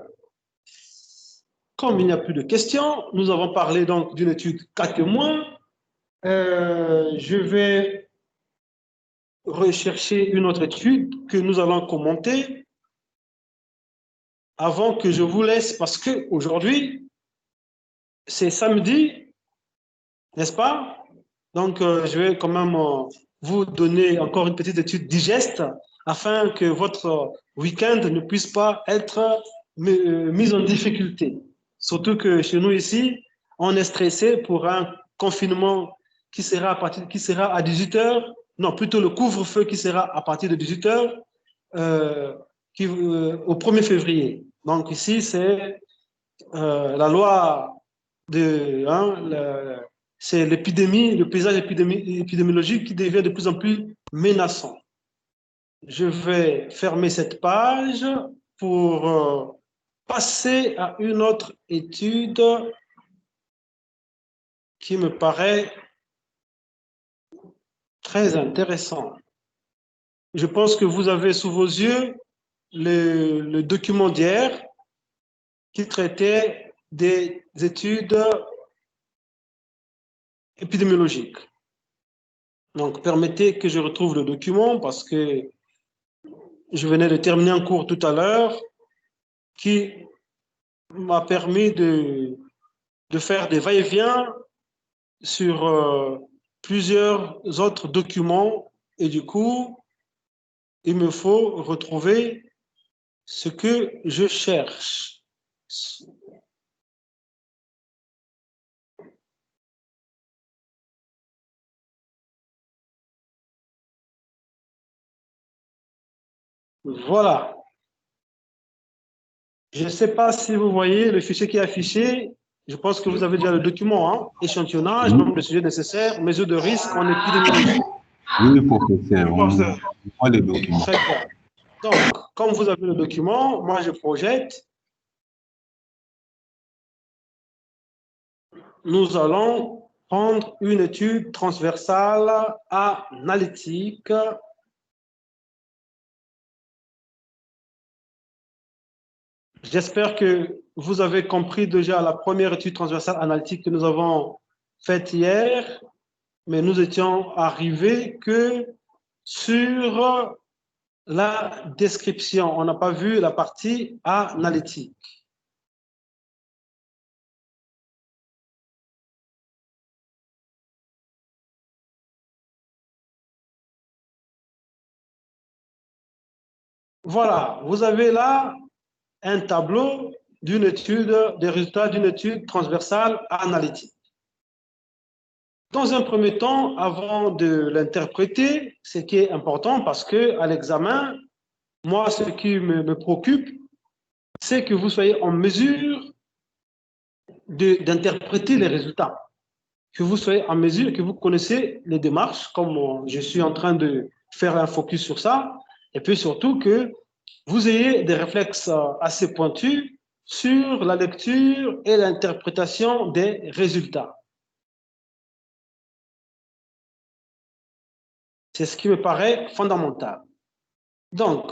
Comme il n'y a plus de questions, nous avons parlé donc d'une étude 4 mois. Je vais rechercher une autre étude que nous allons commenter avant que je vous laisse, parce qu'aujourd'hui, c'est samedi, n'est-ce pas? Donc, je vais quand même vous donner encore une petite étude digeste afin que votre week-end ne puisse pas être mis en difficulté. Surtout que chez nous ici, on est stressé pour un confinement qui sera à 18 heures, non, plutôt le couvre-feu qui sera à partir de 18 heures au 1er février. Donc ici, c'est la loi c'est l'épidémie, le paysage épidémiologique qui devient de plus en plus menaçant. Je vais fermer cette page pour passer à une autre étude qui me paraît très intéressante. Je pense que vous avez sous vos yeux le document d'hier qui traitait des études épidémiologiques. Donc, permettez que je retrouve le document parce que je venais de terminer un cours tout à l'heure qui m'a permis de faire des va-et-vient sur plusieurs autres documents et du coup, il me faut retrouver ce que je cherche. Voilà. Je ne sais pas si vous voyez le fichier qui est affiché. Je pense que vous avez déjà le document, hein? Échantillonnage, nombre de sujets nécessaires, mesures de risque en épidémiologie. Oui, professeur, on voit les documents. Très bien. Donc, comme vous avez le document, moi je projette. Nous allons prendre une étude transversale analytique. J'espère que vous avez compris déjà la première étude transversale analytique que nous avons faite hier, mais nous étions arrivés que sur la description. On n'a pas vu la partie analytique. Voilà, vous avez là un tableau d'une étude, des résultats d'une étude transversale analytique. Dans un premier temps, avant de l'interpréter, ce qui est important parce qu'à l'examen, moi, ce qui me préoccupe, c'est que vous soyez en mesure d'interpréter les résultats, que vous soyez en mesure, que vous connaissez les démarches, comme je suis en train de faire un focus sur ça, et puis surtout que vous ayez des réflexes assez pointus sur la lecture et l'interprétation des résultats. C'est ce qui me paraît fondamental. Donc,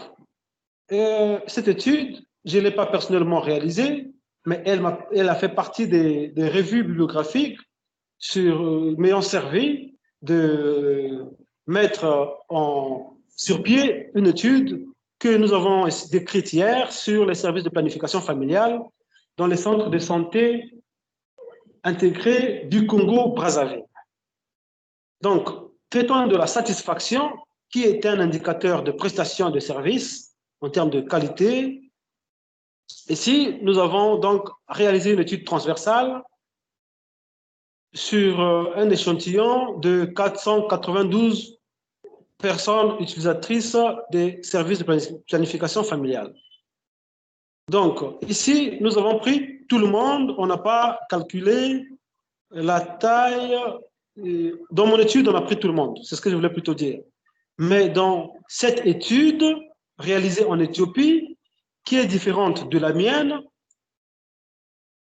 cette étude, je ne l'ai pas personnellement réalisée, mais elle a fait partie des revues bibliographiques m'ayant servi de mettre sur pied une étude que nous avons décrite hier sur les services de planification familiale dans les centres de santé intégrés du Congo-Brazzaville. Donc, traitons de la satisfaction, qui est un indicateur de prestation de services en termes de qualité. Ici, nous avons donc réalisé une étude transversale sur un échantillon de 492 personnes utilisatrices des services de planification familiale. Donc, ici, nous avons pris tout le monde, on n'a pas calculé la taille. Dans mon étude, on a pris tout le monde, c'est ce que je voulais plutôt dire. Mais dans cette étude réalisée en Éthiopie, qui est différente de la mienne,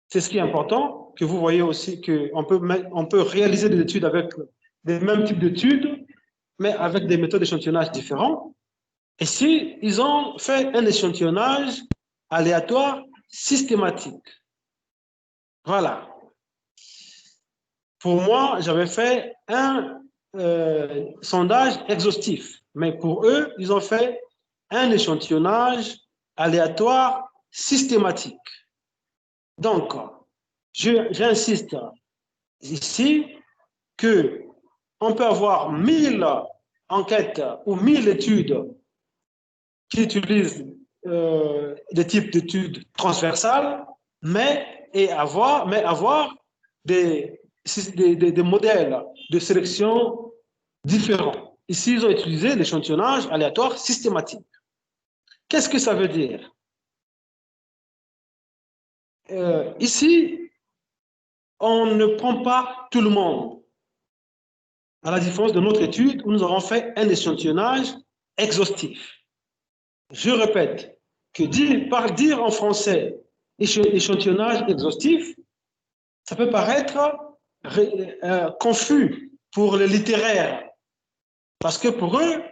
c'est ce qui est important, que vous voyez aussi qu'on peut réaliser des études avec les mêmes types d'études, mais avec des méthodes d'échantillonnage différentes. Ici, ils ont fait un échantillonnage aléatoire systématique. Voilà. Pour moi, j'avais fait un sondage exhaustif, mais pour eux, ils ont fait un échantillonnage aléatoire systématique. Donc, j'insiste ici qu'on peut avoir 1000 enquêtes ou 1000 études qui utilisent des types d'études transversales, mais avoir des modèles de sélection différents. Ici, ils ont utilisé l'échantillonnage aléatoire systématique. Qu'est-ce que ça veut dire? Ici, on ne prend pas tout le monde, à la différence de notre étude où nous avons fait un échantillonnage exhaustif. Je répète que dire en français échantillonnage exhaustif, ça peut paraître confus pour les littéraires, parce que pour eux,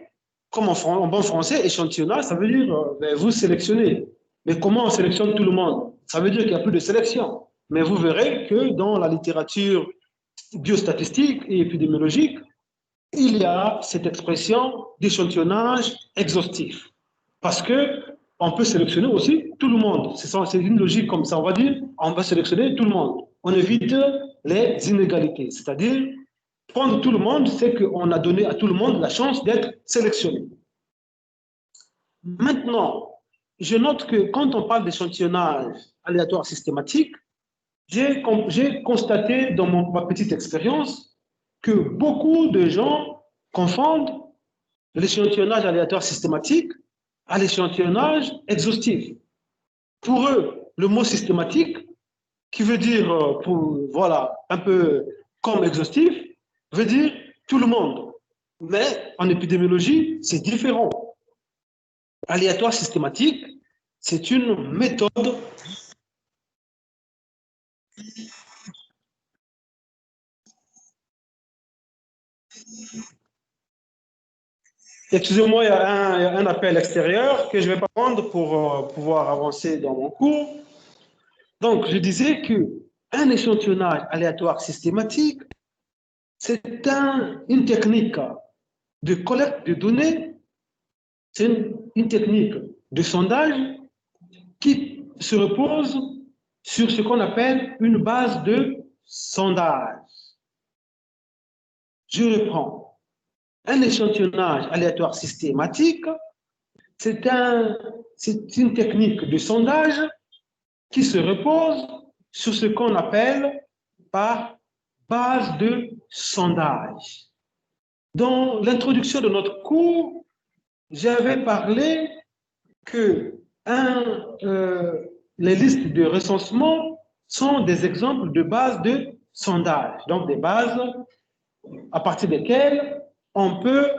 comme en bon français, échantillonnage, ça veut dire vous sélectionnez. Mais comment on sélectionne tout le monde? Ça veut dire qu'il n'y a plus de sélection. Mais vous verrez que dans la littérature biostatistique et épidémiologique, il y a cette expression d'échantillonnage exhaustif. Parce qu'on peut sélectionner aussi tout le monde. C'est une logique comme ça. On va dire, on va sélectionner tout le monde. On évite les inégalités. C'est-à-dire, prendre tout le monde, c'est qu'on a donné à tout le monde la chance d'être sélectionné. Maintenant, je note que quand on parle d'échantillonnage aléatoire systématique, j'ai constaté dans ma petite expérience que beaucoup de gens confondent l'échantillonnage aléatoire systématique à l'échantillonnage exhaustif. Pour eux, le mot systématique, qui veut dire, un peu comme exhaustif, veut dire tout le monde. Mais en épidémiologie, c'est différent. Aléatoire systématique, c'est une méthode Excusez-moi, il y a un appel extérieur que je ne vais pas prendre pour pouvoir avancer dans mon cours. Donc, je disais qu'un échantillonnage aléatoire systématique, c'est une technique de collecte de données, c'est une technique de sondage qui se repose sur ce qu'on appelle une base de sondage. Je reprends. Un échantillonnage aléatoire systématique, c'est une technique de sondage qui se repose sur ce qu'on appelle par base de sondage. Dans l'introduction de notre cours, j'avais parlé que les listes de recensement sont des exemples de bases de sondage, donc des bases à partir desquelles on peut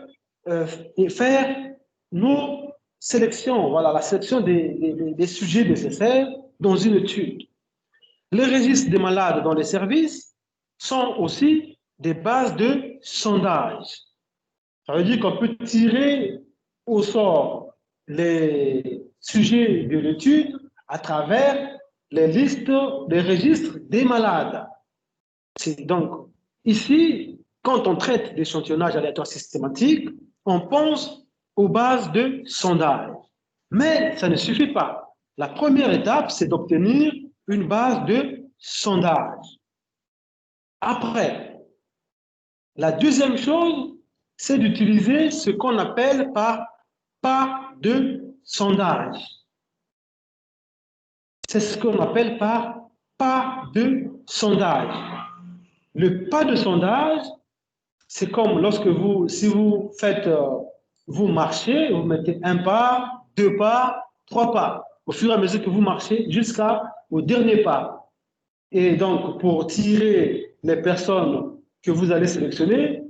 faire nos sélections, voilà, la sélection des sujets nécessaires dans une étude. Les registres des malades dans les services sont aussi des bases de sondage. Ça veut dire qu'on peut tirer au sort les sujets de l'étude à travers les listes, les registres des malades. Donc, ici, quand on traite d'échantillonnage aléatoire systématique, on pense aux bases de sondage. Mais ça ne suffit pas. La première étape, c'est d'obtenir une base de sondage. Après, la deuxième chose, c'est d'utiliser ce qu'on appelle par pas de sondage. C'est ce qu'on appelle par pas de sondage. Le pas de sondage, c'est comme lorsque si vous faites, vous marchez, vous mettez un pas, deux pas, trois pas, au fur et à mesure que vous marchez jusqu'au dernier pas. Et donc, pour tirer les personnes que vous allez sélectionner,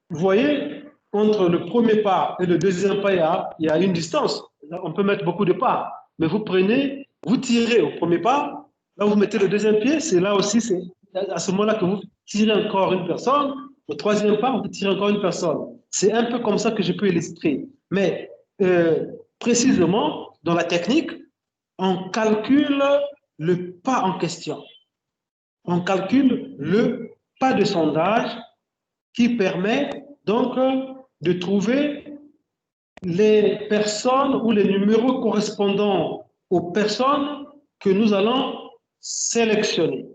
vous voyez, entre le premier pas et le deuxième pas, il y a une distance. On peut mettre beaucoup de pas, mais vous prenez, vous tirez au premier pas, là vous mettez le deuxième pied, c'est là aussi, c'est à ce moment-là que vous tirez encore une personne, au troisième pas, vous tirez encore une personne. C'est un peu comme ça que je peux illustrer. Mais précisément, dans la technique, on calcule le pas en question. On calcule le pas de sondage qui permet donc de trouver les personnes ou les numéros correspondant aux personnes que nous allons sélectionner.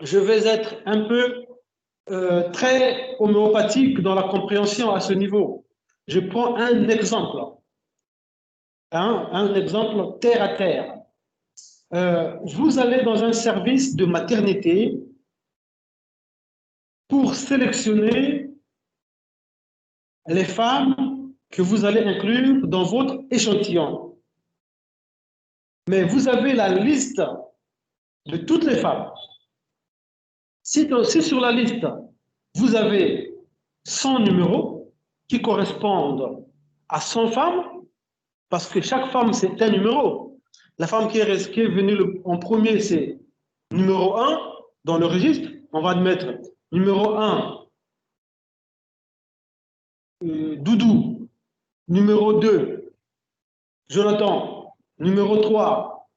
Je vais être un peu très homéopathique dans la compréhension à ce niveau. Je prends un exemple, un exemple terre à terre. Vous allez dans un service de maternité pour sélectionner les femmes que vous allez inclure dans votre échantillon. Mais vous avez la liste de toutes les femmes. Si sur la liste, vous avez 100 numéros qui correspondent à 100 femmes, parce que chaque femme, c'est un numéro. La femme qui est venue en premier, c'est numéro 1 dans le registre. On va mettre numéro 1, Doudou. Numéro 2, Jonathan. Numéro 3,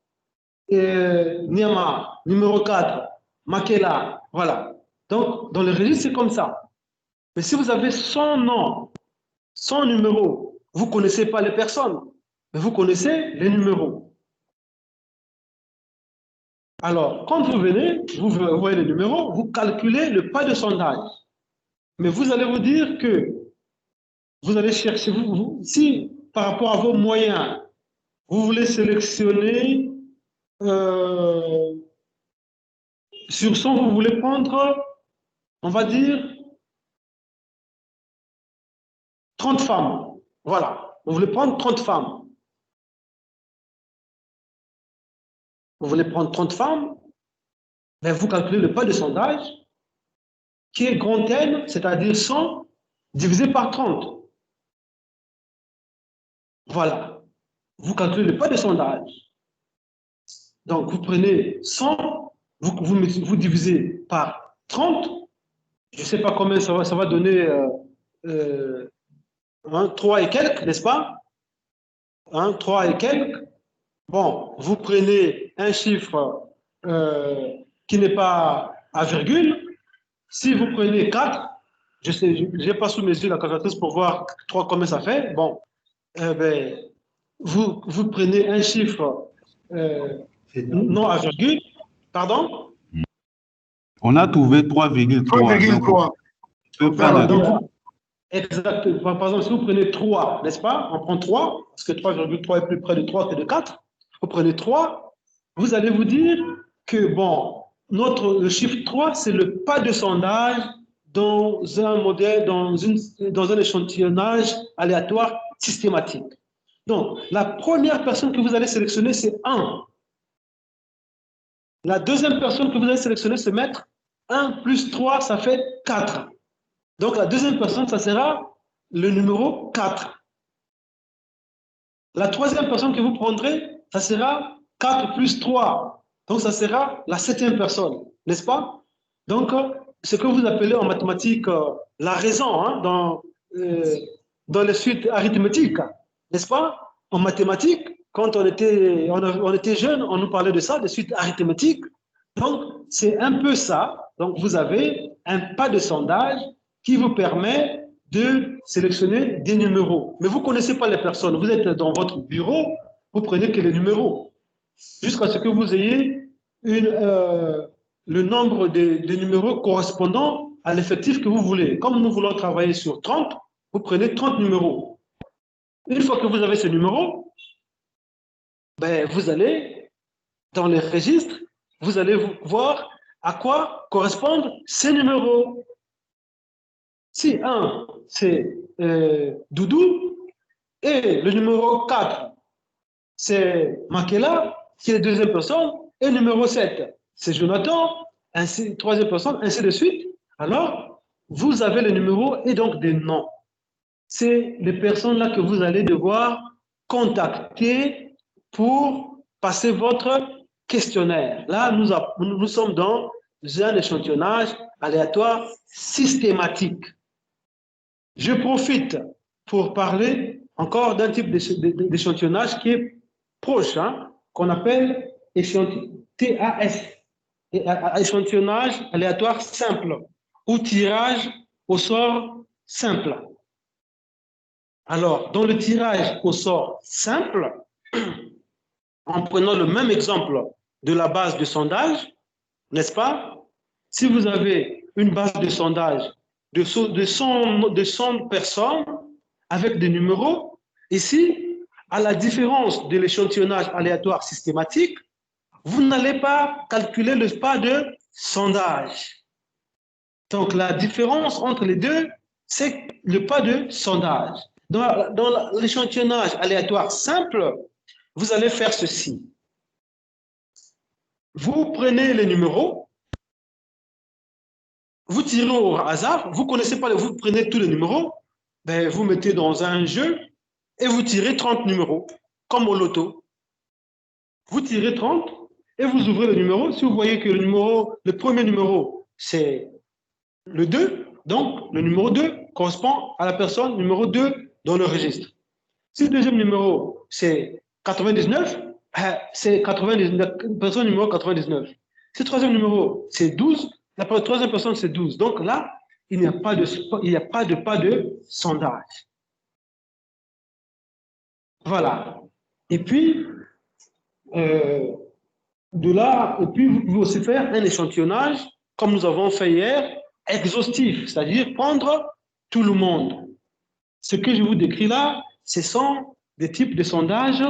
Niama. Numéro 4, Makela. Voilà. Donc, dans le registre, c'est comme ça. Mais si vous avez 100 noms, 100 numéros, vous ne connaissez pas les personnes, mais vous connaissez les numéros. Alors, quand vous venez, vous voyez les numéros, vous calculez le pas de sondage. Mais vous allez vous dire que vous allez chercher, si par rapport à vos moyens, vous voulez sélectionner sur 100, vous voulez prendre, on va dire, 30 femmes. Voilà, vous voulez prendre 30 femmes. Vous voulez prendre 30 femmes, mais vous calculez le pas de sondage, qui est grand N, c'est-à-dire 100 divisé par 30. Voilà. Vous calculez le pas de sondage. Donc, vous prenez 100, vous divisez par 30. Je ne sais pas combien ça va donner 3 et quelques, n'est-ce pas 3 et quelques. Bon, vous prenez un chiffre qui n'est pas à virgule. Si vous prenez 4, je n'ai pas sous mes yeux la calculatrice pour voir 3 combien ça fait. Bon, vous prenez un chiffre non à virgule. Pardon? On a trouvé 3,3. Exactement. Par exemple, si vous prenez 3, n'est-ce pas? On prend 3, parce que 3,3 est plus près de 3 que de 4. Vous prenez 3, vous allez vous dire que, bon, le chiffre 3, c'est le pas de sondage dans un modèle, dans un échantillonnage aléatoire systématique. Donc, la première personne que vous allez sélectionner, c'est 1. La deuxième personne que vous allez sélectionner, c'est mettre 1 plus 3, ça fait 4. Donc, la deuxième personne, ça sera le numéro 4. La troisième personne que vous prendrez, ça sera 4 plus 3. Donc, ça sera la 7e personne, n'est-ce pas? Donc, ce que vous appelez en mathématiques la raison, dans les suites arithmétiques, n'est-ce pas? En mathématiques, quand on était jeune, on nous parlait de ça, des suites arithmétiques. Donc, c'est un peu ça. Donc, vous avez un pas de sondage qui vous permet de sélectionner des numéros. Mais vous ne connaissez pas les personnes. Vous êtes dans votre bureau, vous prenez que les numéros. Jusqu'à ce que vous ayez le nombre de numéros correspondant à l'effectif que vous voulez. Comme nous voulons travailler sur 30, vous prenez 30 numéros. Une fois que vous avez ce numéro, ben, vous allez dans les registres, vous allez voir à quoi correspondent ces numéros. Si un, c'est Doudou, et le numéro 4, c'est Makela, qui est la deuxième personne, et le numéro 7, c'est Jonathan, ainsi, troisième personne, ainsi de suite. Alors, vous avez les numéros et donc des noms. C'est les personnes-là que vous allez devoir contacter pour passer votre questionnaire. Là, nous sommes dans un échantillonnage aléatoire systématique. Je profite pour parler encore d'un type d'échantillonnage qui est proche, hein, qu'on appelle TAS, échantillonnage aléatoire simple, ou tirage au sort simple. Alors, dans le tirage au sort simple, en prenant le même exemple de la base de sondage, n'est-ce pas? Si vous avez une base de sondage de 100 personnes avec des numéros, ici, à la différence de l'échantillonnage aléatoire systématique, vous n'allez pas calculer le pas de sondage. Donc, la différence entre les deux, c'est le pas de sondage. Dans l'échantillonnage aléatoire simple, vous allez faire ceci. Vous prenez les numéros, vous tirez au hasard, vous ne connaissez pas, vous prenez tous les numéros, ben vous mettez dans un jeu et vous tirez 30 numéros, comme au loto. Vous tirez 30 et vous ouvrez le numéro. Si vous voyez que le premier numéro, c'est le 2, donc le numéro 2 correspond à la personne numéro 2 dans le registre. Si le deuxième numéro, c'est 99, c'est 99, personne numéro 99. Si le troisième numéro, c'est 12, la troisième personne, c'est 12. Donc là, il n'y a pas de pas de sondage. Voilà. Et puis, de là, et puis vous pouvez aussi faire un échantillonnage, comme nous avons fait hier, exhaustif, c'est-à-dire prendre tout le monde. Ce que je vous décris là, ce sont des types de sondages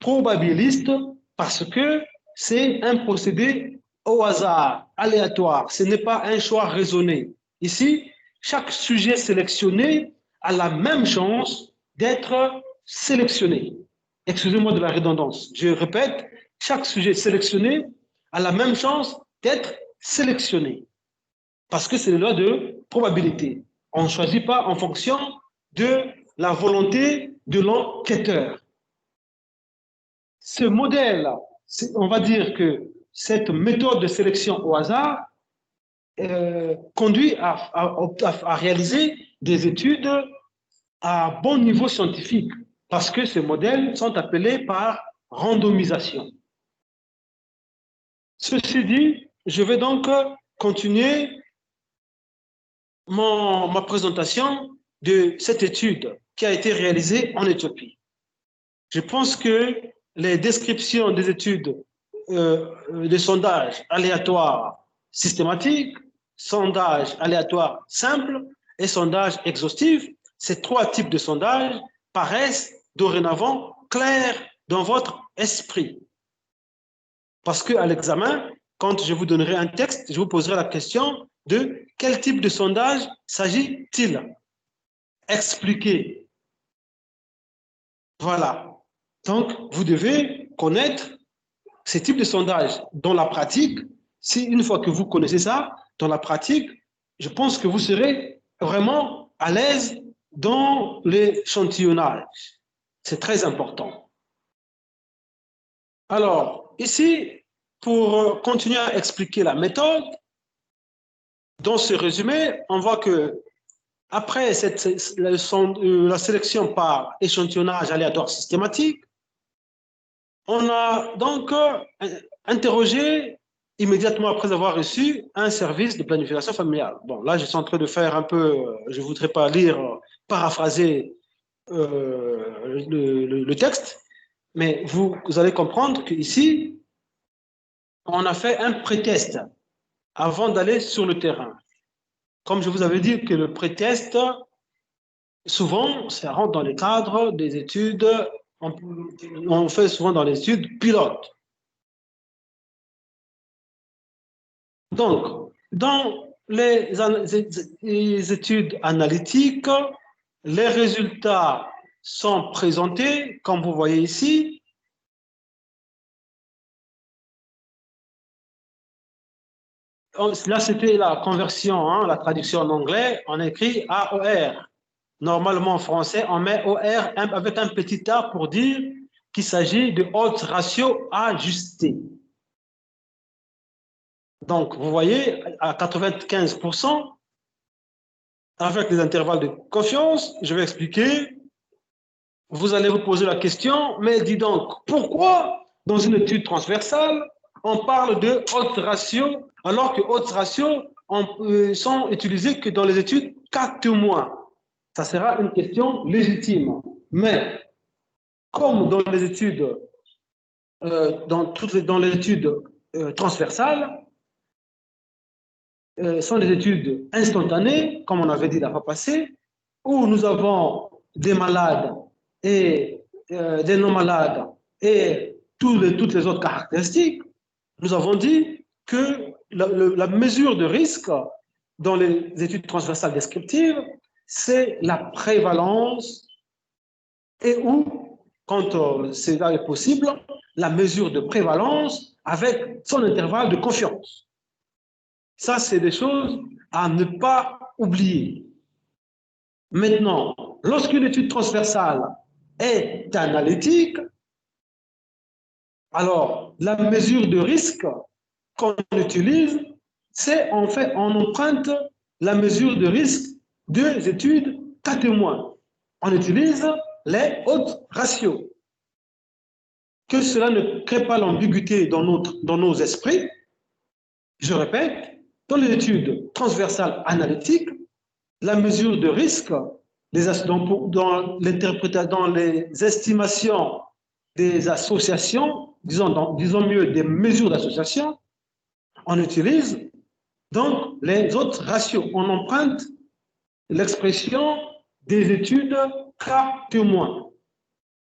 probabilistes parce que c'est un procédé au hasard, aléatoire. Ce n'est pas un choix raisonné. Ici, chaque sujet sélectionné a la même chance d'être sélectionné. Excusez-moi de la redondance. Je répète, chaque sujet sélectionné a la même chance d'être sélectionné. Parce que c'est la loi de probabilité. On ne choisit pas en fonction de la volonté de l'enquêteur. Ce modèle, on va dire que cette méthode de sélection au hasard conduit à réaliser des études à bon niveau scientifique, parce que ces modèles sont appelés par randomisation. Ceci dit, je vais donc continuer ma présentation de cette étude qui a été réalisée en Éthiopie. Je pense que les descriptions des études de sondage aléatoire systématique, sondage aléatoire simple et sondage exhaustif, ces trois types de sondages paraissent dorénavant clairs dans votre esprit. Parce qu'à l'examen, quand je vous donnerai un texte, je vous poserai la question de quel type de sondage s'agit-il? Expliquez. Voilà. Donc, vous devez connaître ces types de sondages dans la pratique. Si une fois que vous connaissez ça, dans la pratique, je pense que vous serez vraiment à l'aise dans l'échantillonnage. C'est très important. Alors, ici, pour continuer à expliquer la méthode, dans ce résumé, on voit que après la sélection par échantillonnage aléatoire systématique, on a donc interrogé immédiatement après avoir reçu un service de planification familiale. Bon, là, je suis en train de faire un peu, je ne voudrais pas lire, paraphraser le texte, mais vous allez comprendre qu'ici, on a fait un pré-test avant d'aller sur le terrain. Comme je vous avais dit que le pré-test, souvent, ça rentre dans les cadres des études, on fait souvent dans les études pilotes. Donc, dans les études analytiques, les résultats sont présentés, comme vous voyez ici. Là, c'était la conversion, hein, la traduction en anglais. On écrit AOR. Normalement, en français, on met OR avec un petit A pour dire qu'il s'agit de odds ratio ajusté. Donc, vous voyez, à 95%, avec les intervalles de confiance, je vais expliquer. Vous allez vous poser la question, mais dis donc, pourquoi dans une étude transversale, on parle de odds ratio, alors que odds ratio sont utilisés que dans les études 4 témoins? Ça sera une question légitime. Mais comme dans les études, dans les études transversales, sont des études instantanées, comme on avait dit la fois passée, où nous avons des malades et des non-malades et toutes les autres caractéristiques. Nous avons dit que la mesure de risque dans les études transversales descriptives, c'est la prévalence et où, quand cela est possible, la mesure de prévalence avec son intervalle de confiance. Ça, c'est des choses à ne pas oublier. Maintenant, lorsqu'une étude transversale est analytique, alors la mesure de risque qu'on utilise, c'est en fait, on emprunte la mesure de risque des études cas témoins. On utilise les odds ratios. Que cela ne crée pas l'ambiguïté dans nos esprits, je répète, dans les études transversales analytiques, la mesure de risque, dans les estimations des associations, disons mieux des mesures d'association, on utilise donc les autres ratios. On emprunte l'expression des études cas témoins.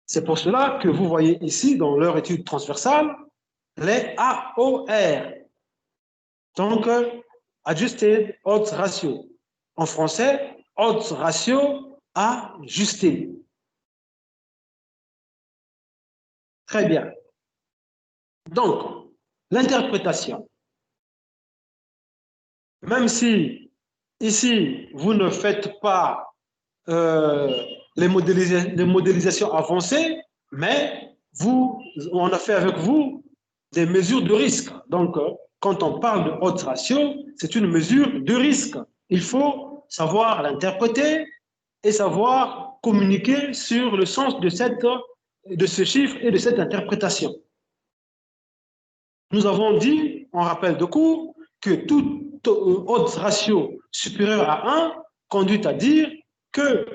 C'est pour cela que vous voyez ici, dans leur étude transversale, les AOR. Donc, Adjusted Odds Ratio. En français, Odds Ratio ajusté. Très bien. Donc, l'interprétation. Même si, ici, vous ne faites pas les modélisations avancées, mais on a fait avec vous des mesures de risque. Donc, quand on parle de odds ratio, c'est une mesure de risque. Il faut savoir l'interpréter et savoir communiquer sur le sens de ce chiffre et de cette interprétation. Nous avons dit, en rappel de cours, que tout odds ratio supérieur à 1 conduit à dire que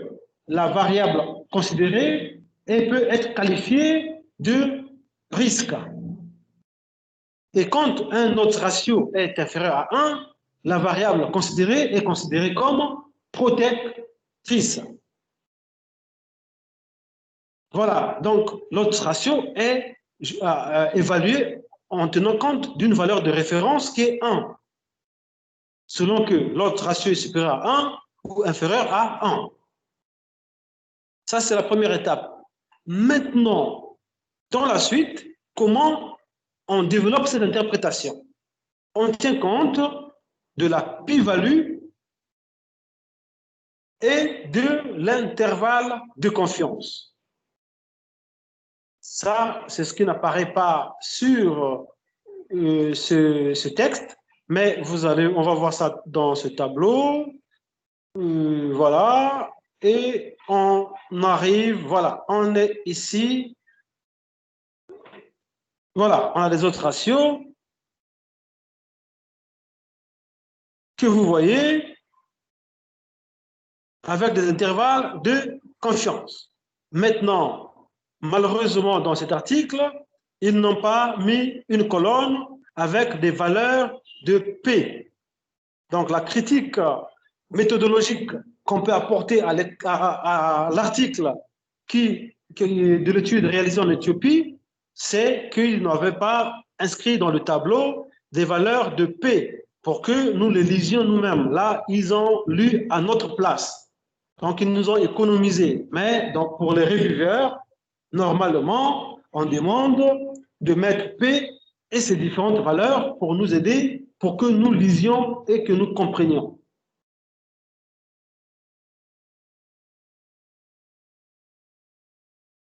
la variable considérée peut être qualifiée de risque. Et quand un odds ratio est inférieur à 1, la variable considérée est considérée comme protectrice. Voilà, donc l'odds ratio est évalué en tenant compte d'une valeur de référence qui est 1, selon que l'odds ratio est supérieur à 1 ou inférieur à 1. Ça, c'est la première étape. Maintenant, dans la suite, comment on développe cette interprétation? On tient compte de la p-value et de l'intervalle de confiance. Ça, c'est ce qui n'apparaît pas sur ce texte, mais on va voir ça dans ce tableau. Voilà. Et on arrive, voilà, on est ici. Voilà, on a les autres ratios que vous voyez avec des intervalles de confiance. Maintenant, malheureusement, dans cet article, ils n'ont pas mis une colonne avec des valeurs de P. Donc, la critique méthodologique qu'on peut apporter à l'article de l'étude réalisée en Éthiopie, c'est qu'ils n'avaient pas inscrit dans le tableau des valeurs de P pour que nous les lisions nous-mêmes. Là, ils ont lu à notre place. Donc, ils nous ont économisé. Mais donc, pour les reviewers, normalement, on demande de mettre P et ses différentes valeurs pour nous aider, pour que nous lisions et que nous comprenions.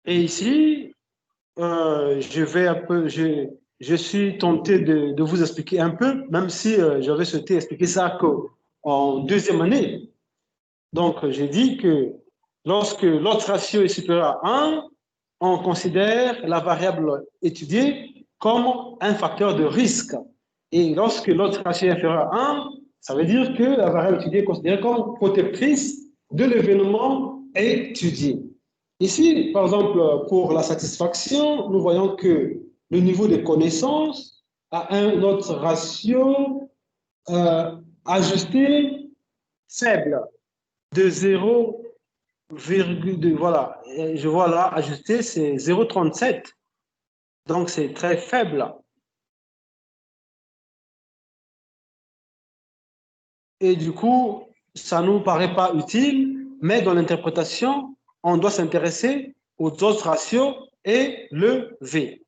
Et ici, je suis tenté de vous expliquer un peu, même si j'avais souhaité expliquer ça en deuxième année. Donc, j'ai dit que lorsque l'autre ratio est supérieur à 1, on considère la variable étudiée comme un facteur de risque. Et lorsque l'autre ratio est inférieur à 1, ça veut dire que la variable étudiée est considérée comme protectrice de l'événement étudié. Ici, par exemple, pour la satisfaction, nous voyons que le niveau de connaissance a un autre ratio ajusté faible de 0,2. Voilà, je vois là, ajusté, c'est 0,37. Donc, c'est très faible. Et du coup, ça ne nous paraît pas utile, mais dans l'interprétation, on doit s'intéresser aux autres ratios et le V.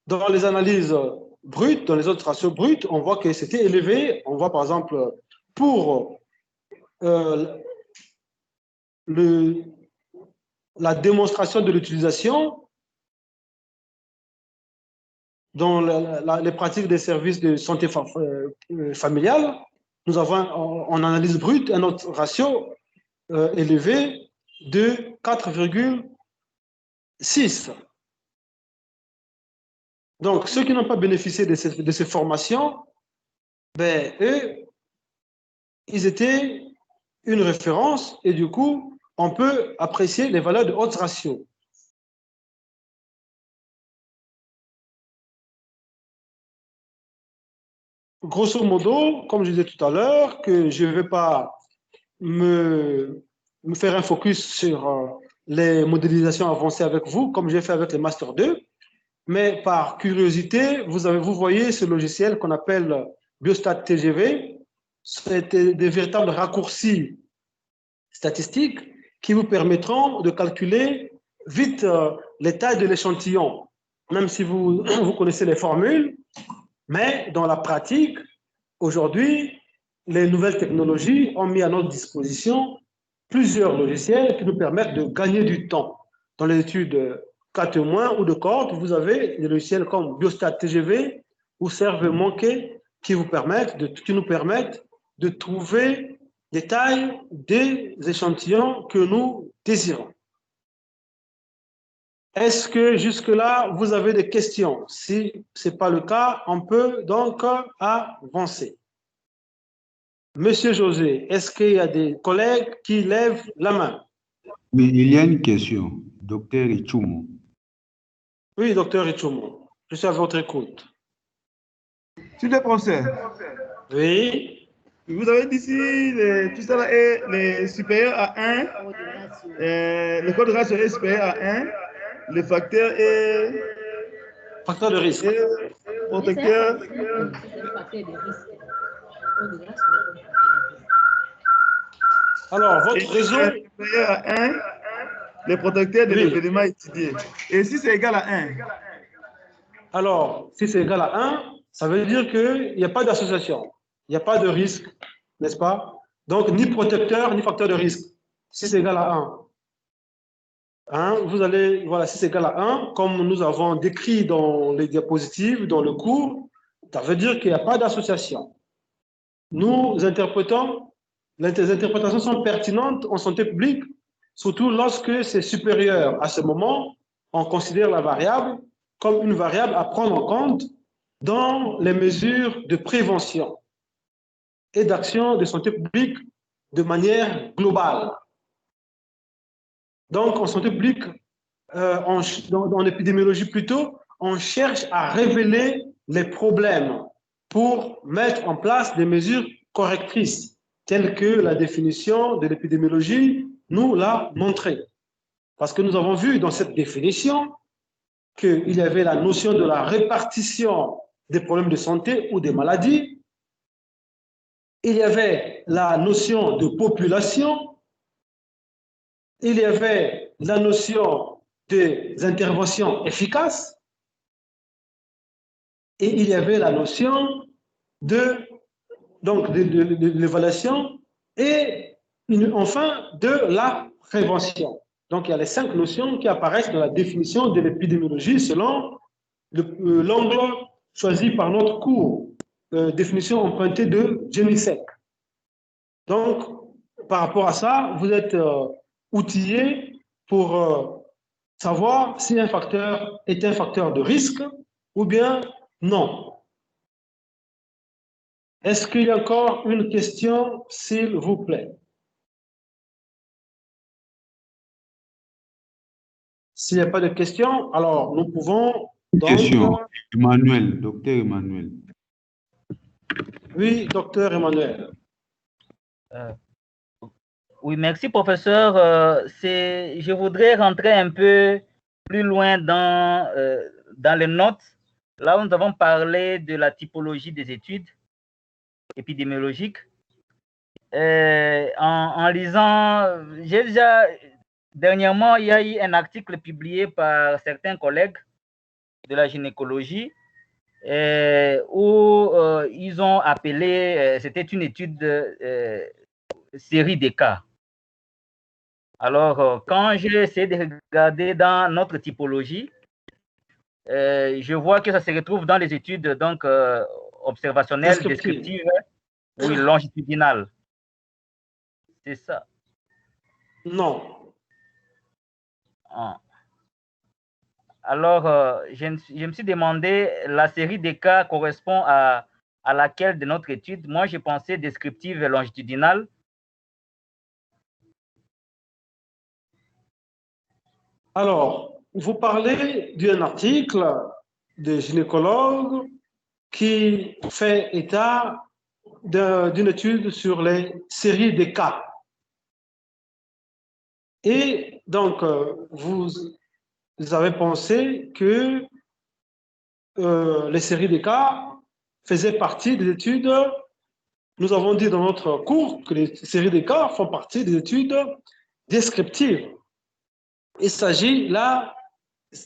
Dans les analyses brutes, dans les autres ratios brutes, on voit que c'était élevé. On voit par exemple pour la démonstration de l'utilisation dans les pratiques des services de santé familiale, nous avons en analyse brute un autre ratio élevé de 4,6. Donc, ceux qui n'ont pas bénéficié de ces formations, ben, eux, ils étaient une référence et du coup, on peut apprécier les valeurs de haute ratio. Grosso modo, comme je disais tout à l'heure, que je ne vais pas me faire un focus sur les modélisations avancées avec vous, comme j'ai fait avec le Master 2, mais par curiosité, vous voyez ce logiciel qu'on appelle Biostat TGV. C'est des véritables raccourcis statistiques qui vous permettront de calculer vite les tailles de l'échantillon, même si vous connaissez les formules. Mais dans la pratique, aujourd'hui, les nouvelles technologies ont mis à notre disposition plusieurs logiciels qui nous permettent de gagner du temps. Dans les études 4- ou de cohorte, vous avez des logiciels comme Biostat TGV ou SurveyMonkey qui nous permettent de trouver des tailles des échantillons que nous désirons. Est-ce que jusque-là, vous avez des questions? Si ce n'est pas le cas, on peut donc avancer. Monsieur José, est-ce qu'il y a des collègues qui lèvent la main? Oui, il y a une question. Docteur Ichumo. Oui, docteur Ichumo, je suis à votre écoute. S'il le professeur. Oui. Vous avez dit ici, tout ça là est les supérieur à 1, le code de ratio est supérieur à 1, le facteur est... Facteur de risque. Protecteur. Alors, votre réseau... est supérieur à 1, le protecteur de l'événement étudié. Et si c'est égal à 1? Alors, si c'est égal à 1, ça veut dire qu'il n'y a pas d'association. Il n'y a pas de risque, n'est-ce pas? Donc, ni protecteur, ni facteur de risque. Si c'est égal à 1, vous allez, voilà, si c'est égal à 1, comme nous avons décrit dans les diapositives, dans le cours, ça veut dire qu'il n'y a pas d'association. Nous interprétons, les interprétations sont pertinentes en santé publique, surtout lorsque c'est supérieur. À ce moment, on considère la variable comme une variable à prendre en compte dans les mesures de prévention et d'action de santé publique de manière globale. Donc, en santé publique, dans l'épidémiologie plutôt, on cherche à révéler les problèmes pour mettre en place des mesures correctrices, telles que la définition de l'épidémiologie nous l'a montré. Parce que nous avons vu dans cette définition qu'il y avait la notion de la répartition des problèmes de santé ou des maladies, il y avait la notion de population, il y avait la notion des interventions efficaces, et il y avait la notion de l'évaluation et enfin de la prévention. Donc il y a les 5 notions qui apparaissent dans la définition de l'épidémiologie selon l'angle choisi par notre cours, définition empruntée de Genisec. Donc par rapport à ça, vous êtes outillé pour savoir si un facteur est un facteur de risque ou bien non. Est-ce qu'il y a encore une question, s'il vous plaît? S'il n'y a pas de questions, alors nous pouvons... Question. Emmanuel, docteur Emmanuel. Oui, docteur Emmanuel. Oui, merci, professeur. Je voudrais rentrer un peu plus loin dans les notes. Là où nous avons parlé de la typologie des études épidémiologiques. En lisant, dernièrement, il y a eu un article publié par certains collègues de la gynécologie où ils ont appelé, c'était une étude série des cas. Alors, quand j'ai essayé de regarder dans notre typologie, je vois que ça se retrouve dans les études donc, observationnelles, descriptives, oui, longitudinales. C'est ça? Non. Ah. Alors, je me suis demandé, la série des cas correspond à laquelle de notre étude? Moi, je pensais descriptive et longitudinale. Alors, vous parlez d'un article de gynécologue qui fait état d'une étude sur les séries de cas. Et donc, vous avez pensé que les séries de cas faisaient partie des études. Nous avons dit dans notre cours que les séries de cas font partie des études descriptives. Il s'agit là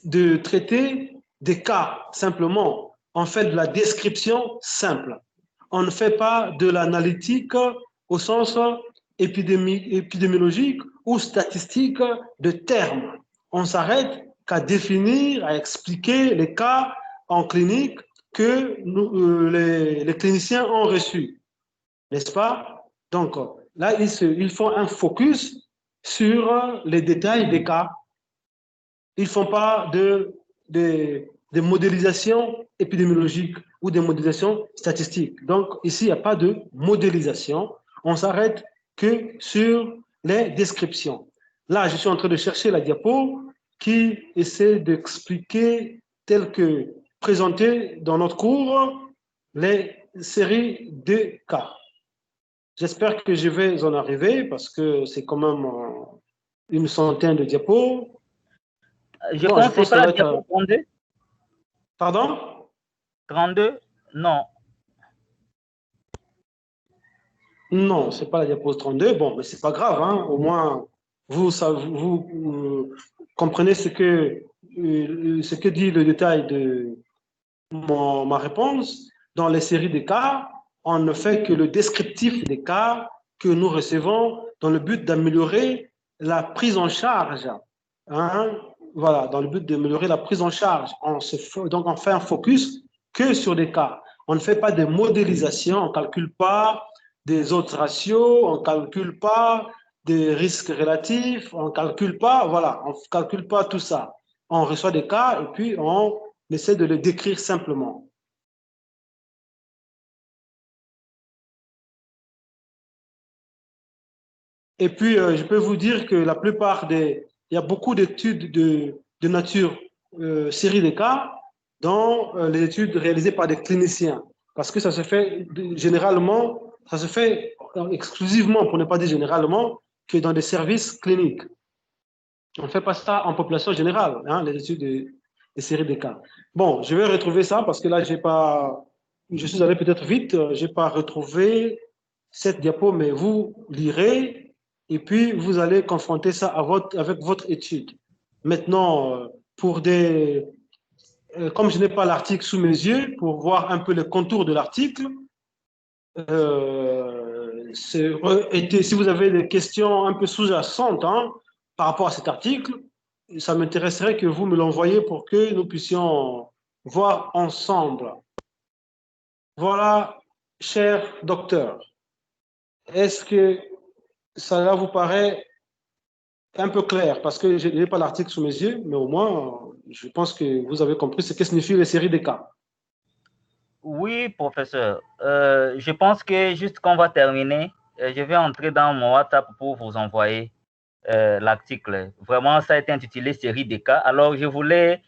de traiter des cas simplement. On fait de la description simple. On ne fait pas de l'analytique au sens épidémiologique ou statistique de termes. On s'arrête qu'à définir, à expliquer les cas en clinique que les cliniciens ont reçus. N'est-ce pas? Donc là, ils font un focus sur les détails des cas. Ils ne font pas de modélisation épidémiologique ou de modélisation statistique. Donc, ici, il n'y a pas de modélisation. On s'arrête que sur les descriptions. Là, je suis en train de chercher la diapo qui essaie d'expliquer, tel que présenté dans notre cours, les séries de cas. J'espère que je vais en arriver parce que c'est quand même une centaine de diapos. Je pense que c'est pas la diapo 32. Pardon? 32? Non. Non, ce n'est pas la diapo 32. Bon, mais ce n'est pas grave. Hein. Au moins, vous comprenez ce que dit le détail de ma réponse. Dans les séries de cas, on ne fait que le descriptif des cas que nous recevons dans le but d'améliorer la prise en charge. Hein. Voilà, dans le but d'améliorer la prise en charge. Donc, on fait un focus que sur les cas. On ne fait pas de modélisation, on ne calcule pas des autres ratios, on ne calcule pas des risques relatifs, on ne calcule pas, voilà, on ne calcule pas tout ça. On reçoit des cas et puis on essaie de les décrire simplement. Et puis, je peux vous dire que la plupart il y a beaucoup d'études de nature série des cas dans les études réalisées par des cliniciens. Parce que ça se fait généralement, ça se fait exclusivement, pour ne pas dire généralement, que dans des services cliniques. On ne fait pas ça en population générale, hein, les études des séries des cas. Bon, je vais retrouver ça parce que là, je suis allé peut-être vite, je n'ai pas retrouvé cette diapo, mais vous lirez et puis vous allez confronter ça avec votre étude. Maintenant, comme je n'ai pas l'article sous mes yeux, pour voir un peu les contours de l'article, si vous avez des questions un peu sous-jacentes par rapport à cet article, ça m'intéresserait que vous me l'envoyiez pour que nous puissions voir ensemble. Voilà, cher docteur, est-ce que ça vous paraît un peu clair? Parce que je n'ai pas l'article sous mes yeux, mais au moins, je pense que vous avez compris ce que signifient les séries des cas. Oui, professeur. Je pense que juste qu'on va terminer, je vais entrer dans mon WhatsApp pour vous envoyer l'article. Vraiment, ça a été intitulé série des cas. Alors, je voulais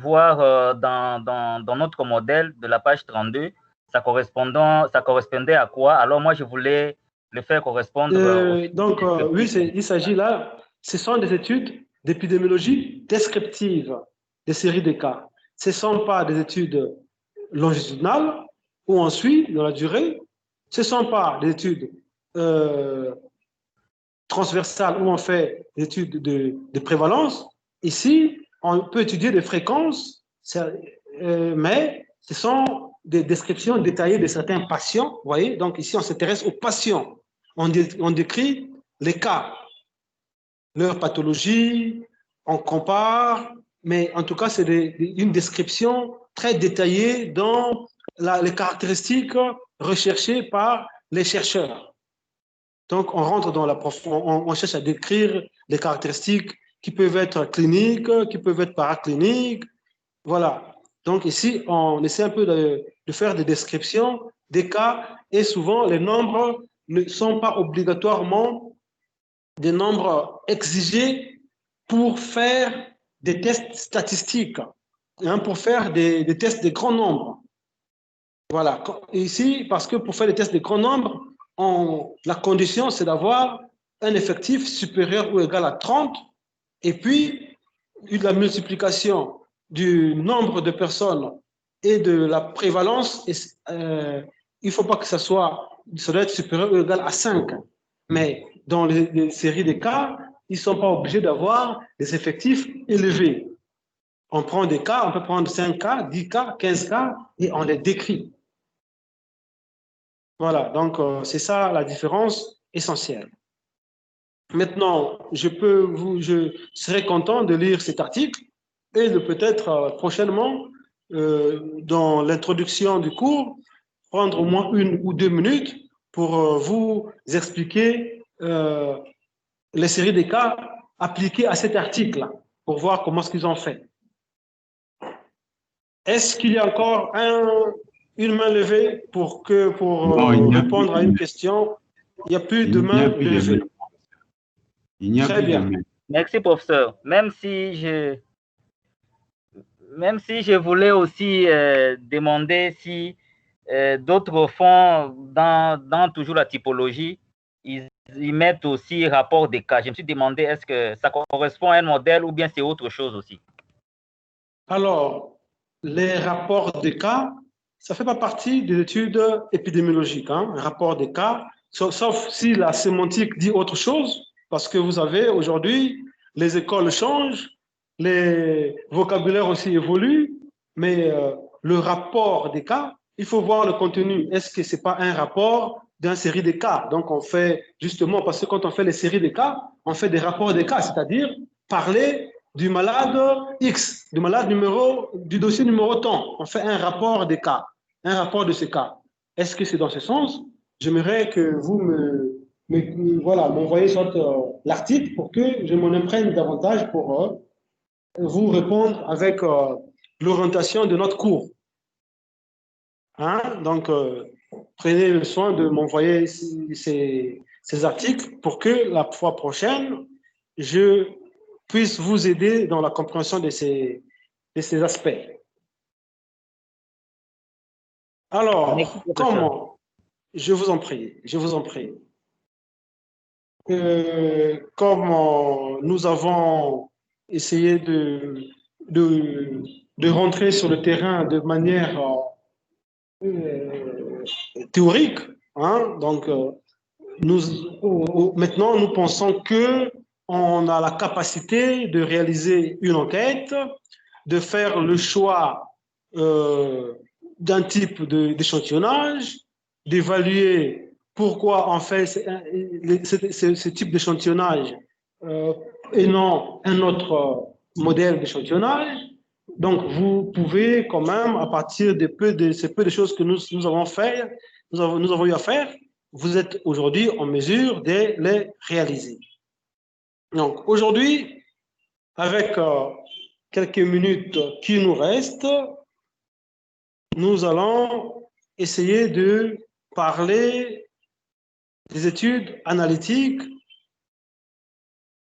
voir dans notre modèle de la page 32, ça correspondait à quoi? Alors, moi, je voulais le faire correspondre. Oui, il s'agit là, ce sont des études d'épidémiologie descriptive des séries des cas. Ce ne sont pas des études longitudinales où on suit dans la durée. Ce ne sont pas des études transversales où on fait des études de prévalence. Ici, on peut étudier des fréquences, mais ce sont des descriptions détaillées de certains patients. Vous voyez, donc ici, on s'intéresse aux patients. On décrit les cas, leur pathologie, on compare, mais en tout cas, c'est une description très détaillée dans les caractéristiques recherchées par les chercheurs. Donc, on rentre dans on cherche à décrire les caractéristiques qui peuvent être cliniques, qui peuvent être paracliniques. Voilà. Donc, ici, on essaie un peu de faire des descriptions des cas et souvent, les nombres ne sont pas obligatoirement des nombres exigés pour faire des tests statistiques, pour faire des tests de grands nombres. Voilà. Ici, parce que pour faire des tests de grands nombres, la condition, c'est d'avoir un effectif supérieur ou égal à 30, et puis la multiplication du nombre de personnes et de la prévalence, il ne faut pas que ça doit être supérieur ou égal à 5. Mais dans les séries de cas, ils ne sont pas obligés d'avoir des effectifs élevés. On prend des cas, on peut prendre 5 cas, 10 cas, 15 cas, et on les décrit. Voilà, donc c'est ça la différence essentielle. Maintenant, je serai content de lire cet article et de peut-être prochainement, dans l'introduction du cours, prendre au moins 1 ou 2 minutes pour vous expliquer les séries de cas appliquées à cet article, pour voir comment est-ce qu'ils ont fait. Est-ce qu'il y a encore une main levée pour répondre à une question? Il n'y a plus de main levée. Très bien. Merci, professeur. Même si je voulais aussi demander si d'autres font dans toujours la typologie, ils mettent aussi rapport des cas. Je me suis demandé, est-ce que ça correspond à un modèle ou bien c'est autre chose aussi? Alors, les rapports des cas, ça ne fait pas partie de l'étude épidémiologique, un rapport des cas, sauf si la sémantique dit autre chose, parce que vous savez, aujourd'hui, les écoles changent, les vocabulaires aussi évoluent, mais le rapport des cas, il faut voir le contenu. Est-ce que ce n'est pas un rapport d'une série de cas? Donc, on fait justement, parce que quand on fait les séries de cas, on fait des rapports des cas, c'est-à-dire parler du malade X, du dossier numéro tant. On fait un rapport des cas, un rapport de ces cas. Est-ce que c'est dans ce sens? J'aimerais que vous m'envoyiez l'article pour que je m'en imprègne davantage pour vous répondre avec l'orientation de notre cours. Donc, prenez le soin de m'envoyer ces articles pour que la fois prochaine, je puisse vous aider dans la compréhension de ces aspects. Alors, comment? Je vous en prie, je vous en prie. Comme nous avons essayé de rentrer sur le terrain de manière théorique, hein, donc maintenant nous pensons qu'on a la capacité de réaliser une enquête, de faire le choix d'un type d'échantillonnage, d'évaluer pourquoi on fait ce type d'échantillonnage et non un autre modèle d'échantillonnage. Donc, vous pouvez quand même, à partir de ces peu de choses que nous avons fait, nous avons eu à faire, vous êtes aujourd'hui en mesure de les réaliser. Donc, aujourd'hui, avec quelques minutes qui nous restent, nous allons essayer de parler des études analytiques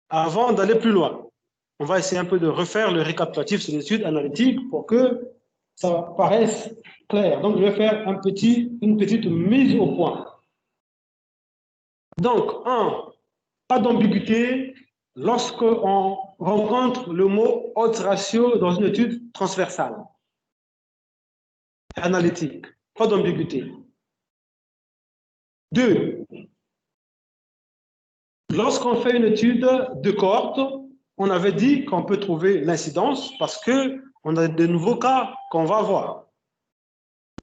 avant d'aller plus loin. On va essayer un peu de refaire le récapitulatif sur les études analytiques pour que ça paraisse clair. Donc, je vais faire une petite mise au point. Donc, pas d'ambiguïté lorsqu'on rencontre le mot odds ratio dans une étude transversale, analytique. Pas d'ambiguïté. 2. Lorsqu'on fait une étude de cohorte, on avait dit qu'on peut trouver l'incidence parce qu'on a de nouveaux cas qu'on va voir.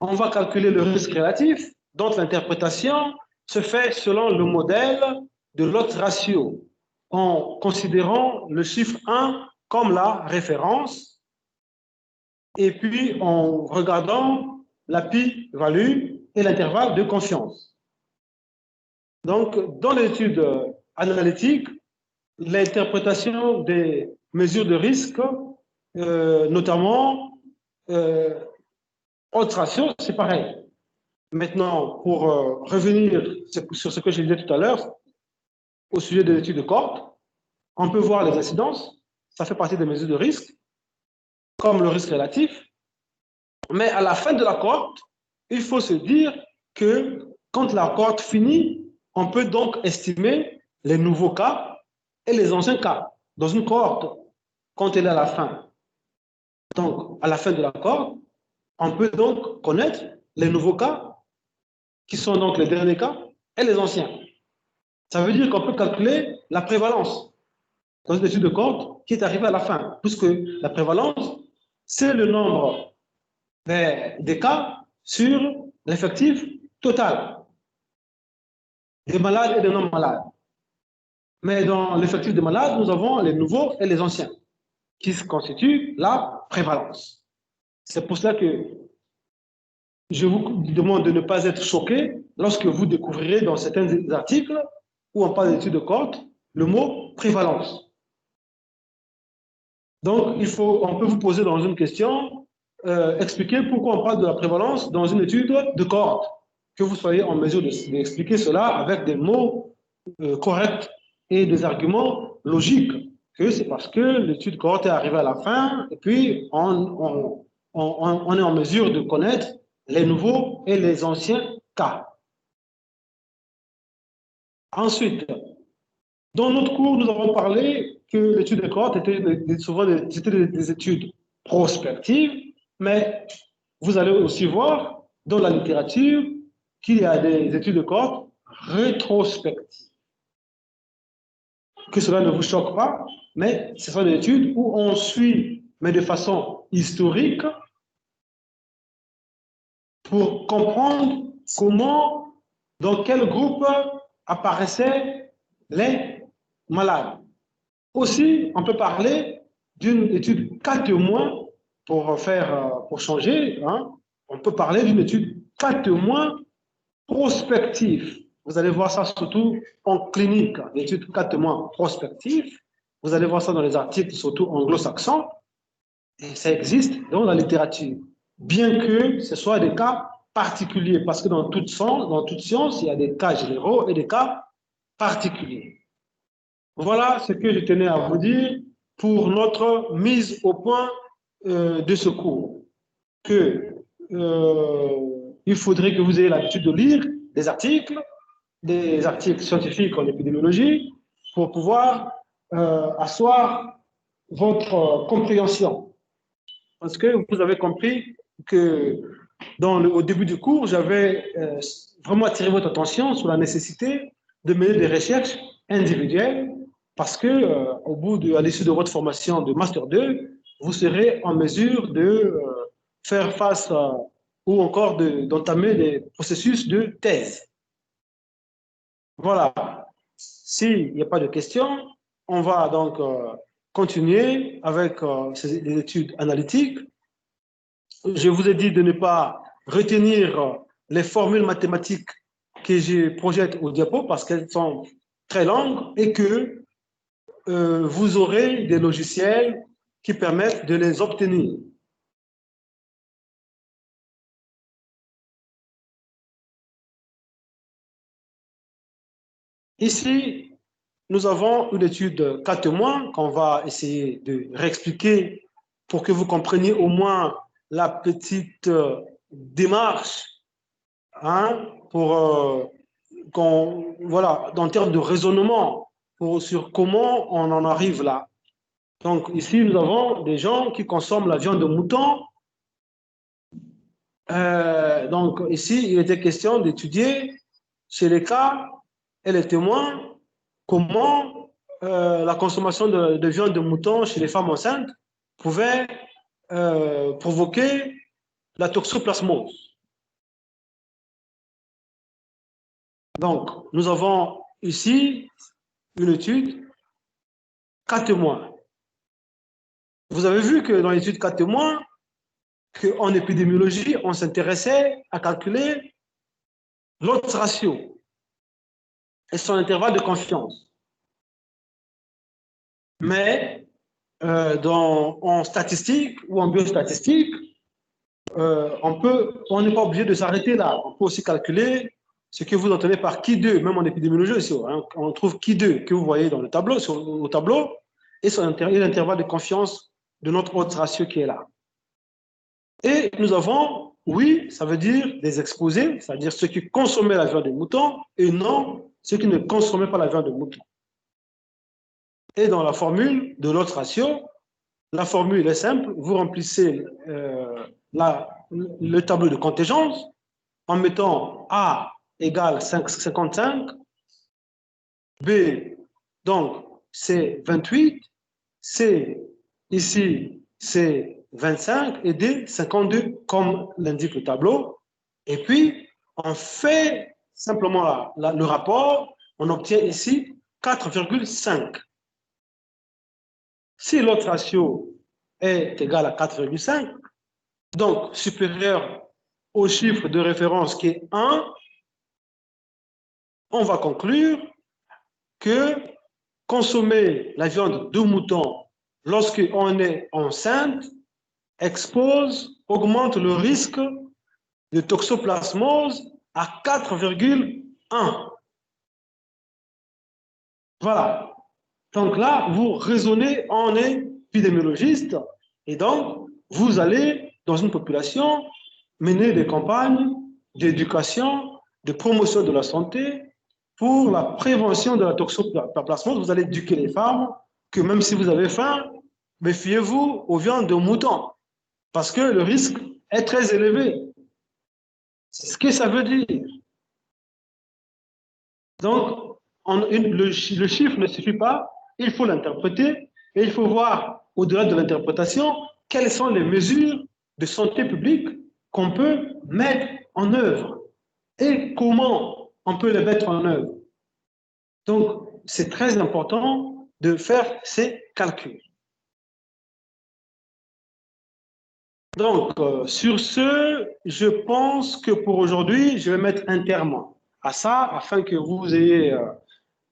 On va calculer le risque relatif, dont l'interprétation se fait selon le modèle de l'odds ratio, en considérant le chiffre 1 comme la référence et puis en regardant la p-value et l'intervalle de confiance. Donc, dans l'étude analytique, l'interprétation des mesures de risque, notamment odds ratio, c'est pareil. Maintenant, pour revenir sur ce que je disais tout à l'heure, au sujet de l'étude de cohorte, on peut voir les incidences, ça fait partie des mesures de risque, comme le risque relatif, mais à la fin de la cohorte, il faut se dire que quand la cohorte finit, on peut donc estimer les nouveaux cas et les anciens cas dans une cohorte quand elle est à la fin. Donc, à la fin de la cohorte, on peut donc connaître les nouveaux cas, qui sont donc les derniers cas, et les anciens. Ça veut dire qu'on peut calculer la prévalence dans une étude de cohorte qui est arrivée à la fin, puisque la prévalence, c'est le nombre des cas sur l'effectif total des malades et des non-malades. Mais dans l'effectif des malades, nous avons les nouveaux et les anciens, qui constituent la prévalence. C'est pour cela que je vous demande de ne pas être choqué lorsque vous découvrirez dans certains articles où on parle d'études de cohorte le mot prévalence. Donc, on peut vous poser dans une question, expliquer pourquoi on parle de la prévalence dans une étude de cohorte, que vous soyez en mesure d'expliquer cela avec des mots corrects et des arguments logiques, que c'est parce que l'étude cohorte est arrivée à la fin et puis on est en mesure de connaître les nouveaux et les anciens cas. Ensuite, dans notre cours, nous avons parlé que l'étude de cohorte était souvent des études prospectives, mais vous allez aussi voir dans la littérature qu'il y a des études de cohorte rétrospectives. Que cela ne vous choque pas, mais ce sont des études où on suit, mais de façon historique, pour comprendre comment, dans quel groupe apparaissaient les malades. Aussi, on peut parler d'une étude cas témoin pour changer. Hein, on peut parler d'une étude cas témoin prospective. Vous allez voir ça surtout en clinique, l'étude cas témoin prospective. Vous allez voir ça dans les articles, surtout anglo-saxons. Et ça existe dans la littérature, bien que ce soit des cas particuliers, parce que dans toute science, il y a des cas généraux et des cas particuliers. Voilà ce que je tenais à vous dire pour notre mise au point de ce cours. Il faudrait que vous ayez l'habitude de lire des articles scientifiques en épidémiologie pour pouvoir asseoir votre compréhension. Parce que vous avez compris que au début du cours, j'avais vraiment attiré votre attention sur la nécessité de mener des recherches individuelles parce que à l'issue de votre formation de Master 2, vous serez en mesure de faire face ou encore d'entamer des processus de thèse. Voilà. S'il n'y a pas de questions, on va donc continuer avec les études analytiques. Je vous ai dit de ne pas retenir les formules mathématiques que je projette au diapo parce qu'elles sont très longues et que vous aurez des logiciels qui permettent de les obtenir. Ici, nous avons une étude de 4 mois qu'on va essayer de réexpliquer pour que vous compreniez au moins la petite démarche voilà, en termes de raisonnement sur comment on en arrive là. Donc ici, nous avons des gens qui consomment la viande de mouton. Donc ici, il était question d'étudier chez les cas et les témoins comment la consommation de viande de mouton chez les femmes enceintes pouvait provoquer la toxoplasmose. Donc, nous avons ici une étude 4 mois. Vous avez vu que dans l'étude 4 mois, qu'en épidémiologie, on s'intéressait à calculer l'odds ratio et son intervalle de confiance. Mais en statistique ou en biostatistique, on n'est pas obligé de s'arrêter là. On peut aussi calculer ce que vous entendez par Ki2, même en épidémiologie aussi. On trouve Ki2 que vous voyez dans le tableau, au tableau, et l'intervalle de confiance de notre odds ratio qui est là. Et nous avons, oui, ça veut dire des exposés, c'est-à-dire ceux qui consommaient la viande de mouton, et non ceux qui ne consommaient pas la viande de mouton. Et dans la formule de l'odds ratio, la formule est simple, vous remplissez le tableau de contingence en mettant A égale 55, B, donc c'est 28, C, ici, c'est 25 et D, 52, comme l'indique le tableau. Et puis, on fait simplement le rapport, on obtient ici 4,5. Si l'autre ratio est égal à 4,5, donc supérieur au chiffre de référence qui est 1, on va conclure que consommer la viande de mouton lorsqu'on est enceinte augmente le risque de toxoplasmose à 4,1. Voilà. Donc là, vous raisonnez en épidémiologiste et donc vous allez, dans une population, mener des campagnes d'éducation, de promotion de la santé pour la prévention de la toxoplasmose. Vous allez éduquer les femmes que même si vous avez faim, méfiez-vous aux viandes de mouton parce que le risque est très élevé. C'est ce que ça veut dire. Donc, le chiffre ne suffit pas, il faut l'interpréter et il faut voir, au-delà de l'interprétation, quelles sont les mesures de santé publique qu'on peut mettre en œuvre et comment on peut les mettre en œuvre. Donc, c'est très important de faire ces calculs. Donc, sur ce, je pense que pour aujourd'hui, je vais mettre un terme à ça afin que vous ayez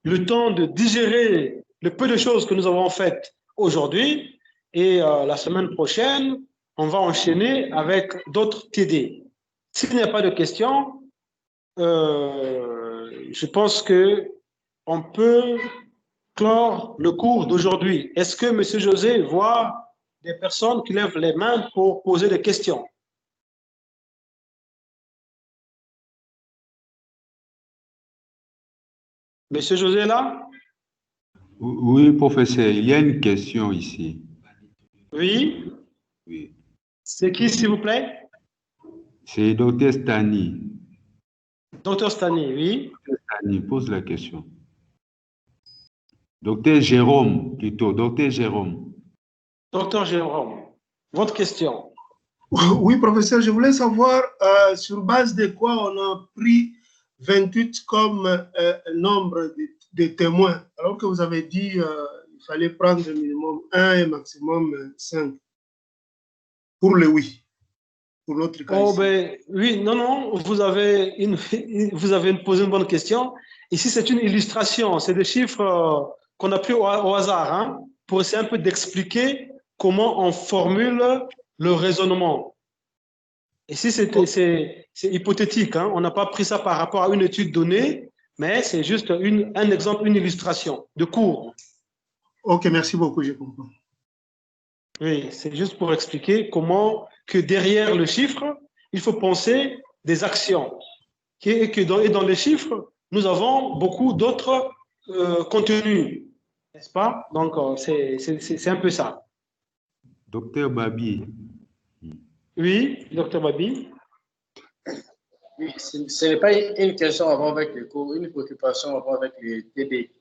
le temps de digérer le peu de choses que nous avons faites aujourd'hui. Et la semaine prochaine, on va enchaîner avec d'autres TD. S'il n'y a pas de questions, je pense qu'on peut clore le cours d'aujourd'hui. Est-ce que M. José voit des personnes qui lèvent les mains pour poser des questions? M. José est là? Oui, professeur, il y a une question ici. Oui. Oui. C'est qui, s'il vous plaît? C'est Dr Stani. Docteur Stani, oui. Dr Stani pose la question. Docteur Jérôme, plutôt. Docteur Jérôme. Docteur Jérôme, votre question. Oui, professeur, je voulais savoir sur base de quoi on a pris 28 comme nombre de témoins, alors que vous avez dit il fallait prendre minimum 1 et maximum 5 pour le oui, pour notre cas. Oh, ben, oui, non, vous avez posé une bonne question. Ici, c'est une illustration, c'est des chiffres qu'on a pris au hasard, hein, pour essayer un peu d'expliquer comment on formule le raisonnement. Ici, c'est hypothétique, hein, on n'a pas pris ça par rapport à une étude donnée, mais c'est juste un exemple, une illustration de cours. Ok, merci beaucoup, je comprends. Oui, c'est juste pour expliquer comment que derrière le chiffre, il faut penser des actions. Et dans les chiffres, nous avons beaucoup d'autres contenus, n'est-ce pas? Donc, c'est un peu ça. Docteur Babi. Oui, docteur Babi. Oui, ce n'est pas une question à voir avec les cours, une préoccupation à voir avec les TD.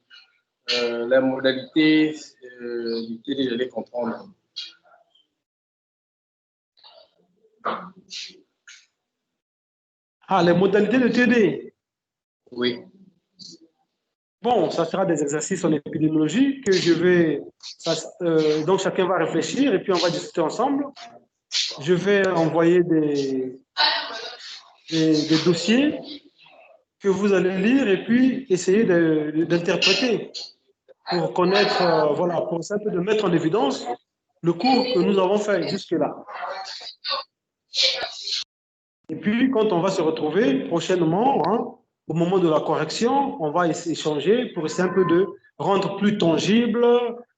La modalité du TD, je les comprendre. Ah, les modalités de TD. Oui. Bon, ça sera des exercices en épidémiologie que je vais... donc, chacun va réfléchir et puis on va discuter ensemble. Je vais envoyer des dossiers que vous allez lire et puis essayer d'interpréter pour connaître, voilà, pour essayer de mettre en évidence le cours que nous avons fait jusque-là. Et puis, quand on va se retrouver prochainement, hein, au moment de la correction, on va échanger pour essayer un peu de rendre plus tangible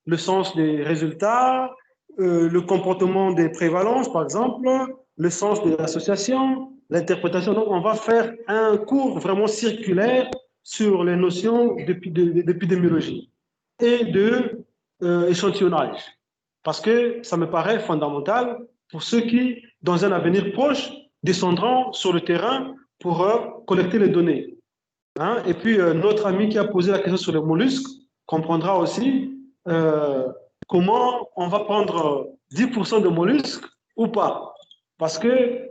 le sens des résultats, le comportement des prévalences, par exemple, le sens de l'association, l'interprétation. Donc, on va faire un cours vraiment circulaire sur les notions d'épidémiologie et d'échantillonnage. Parce que ça me paraît fondamental pour ceux qui, dans un avenir proche, descendront sur le terrain pour collecter les données. Hein? Et puis, notre ami qui a posé la question sur les mollusques comprendra aussi comment on va prendre 10% de mollusques ou pas. Parce que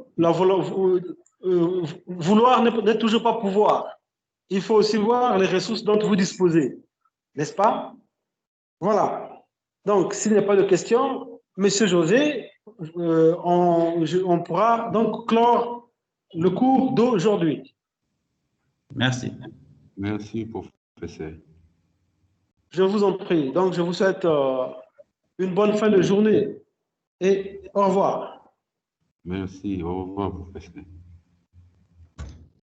vouloir n'est toujours pas pouvoir. Il faut aussi voir les ressources dont vous disposez. N'est-ce pas? Voilà. Donc, s'il n'y a pas de questions, Monsieur José, on pourra donc clore le cours d'aujourd'hui. Merci. Merci, professeur. Je vous en prie. Donc, je vous souhaite une bonne fin de journée et au revoir. Merci. Au revoir, professeur.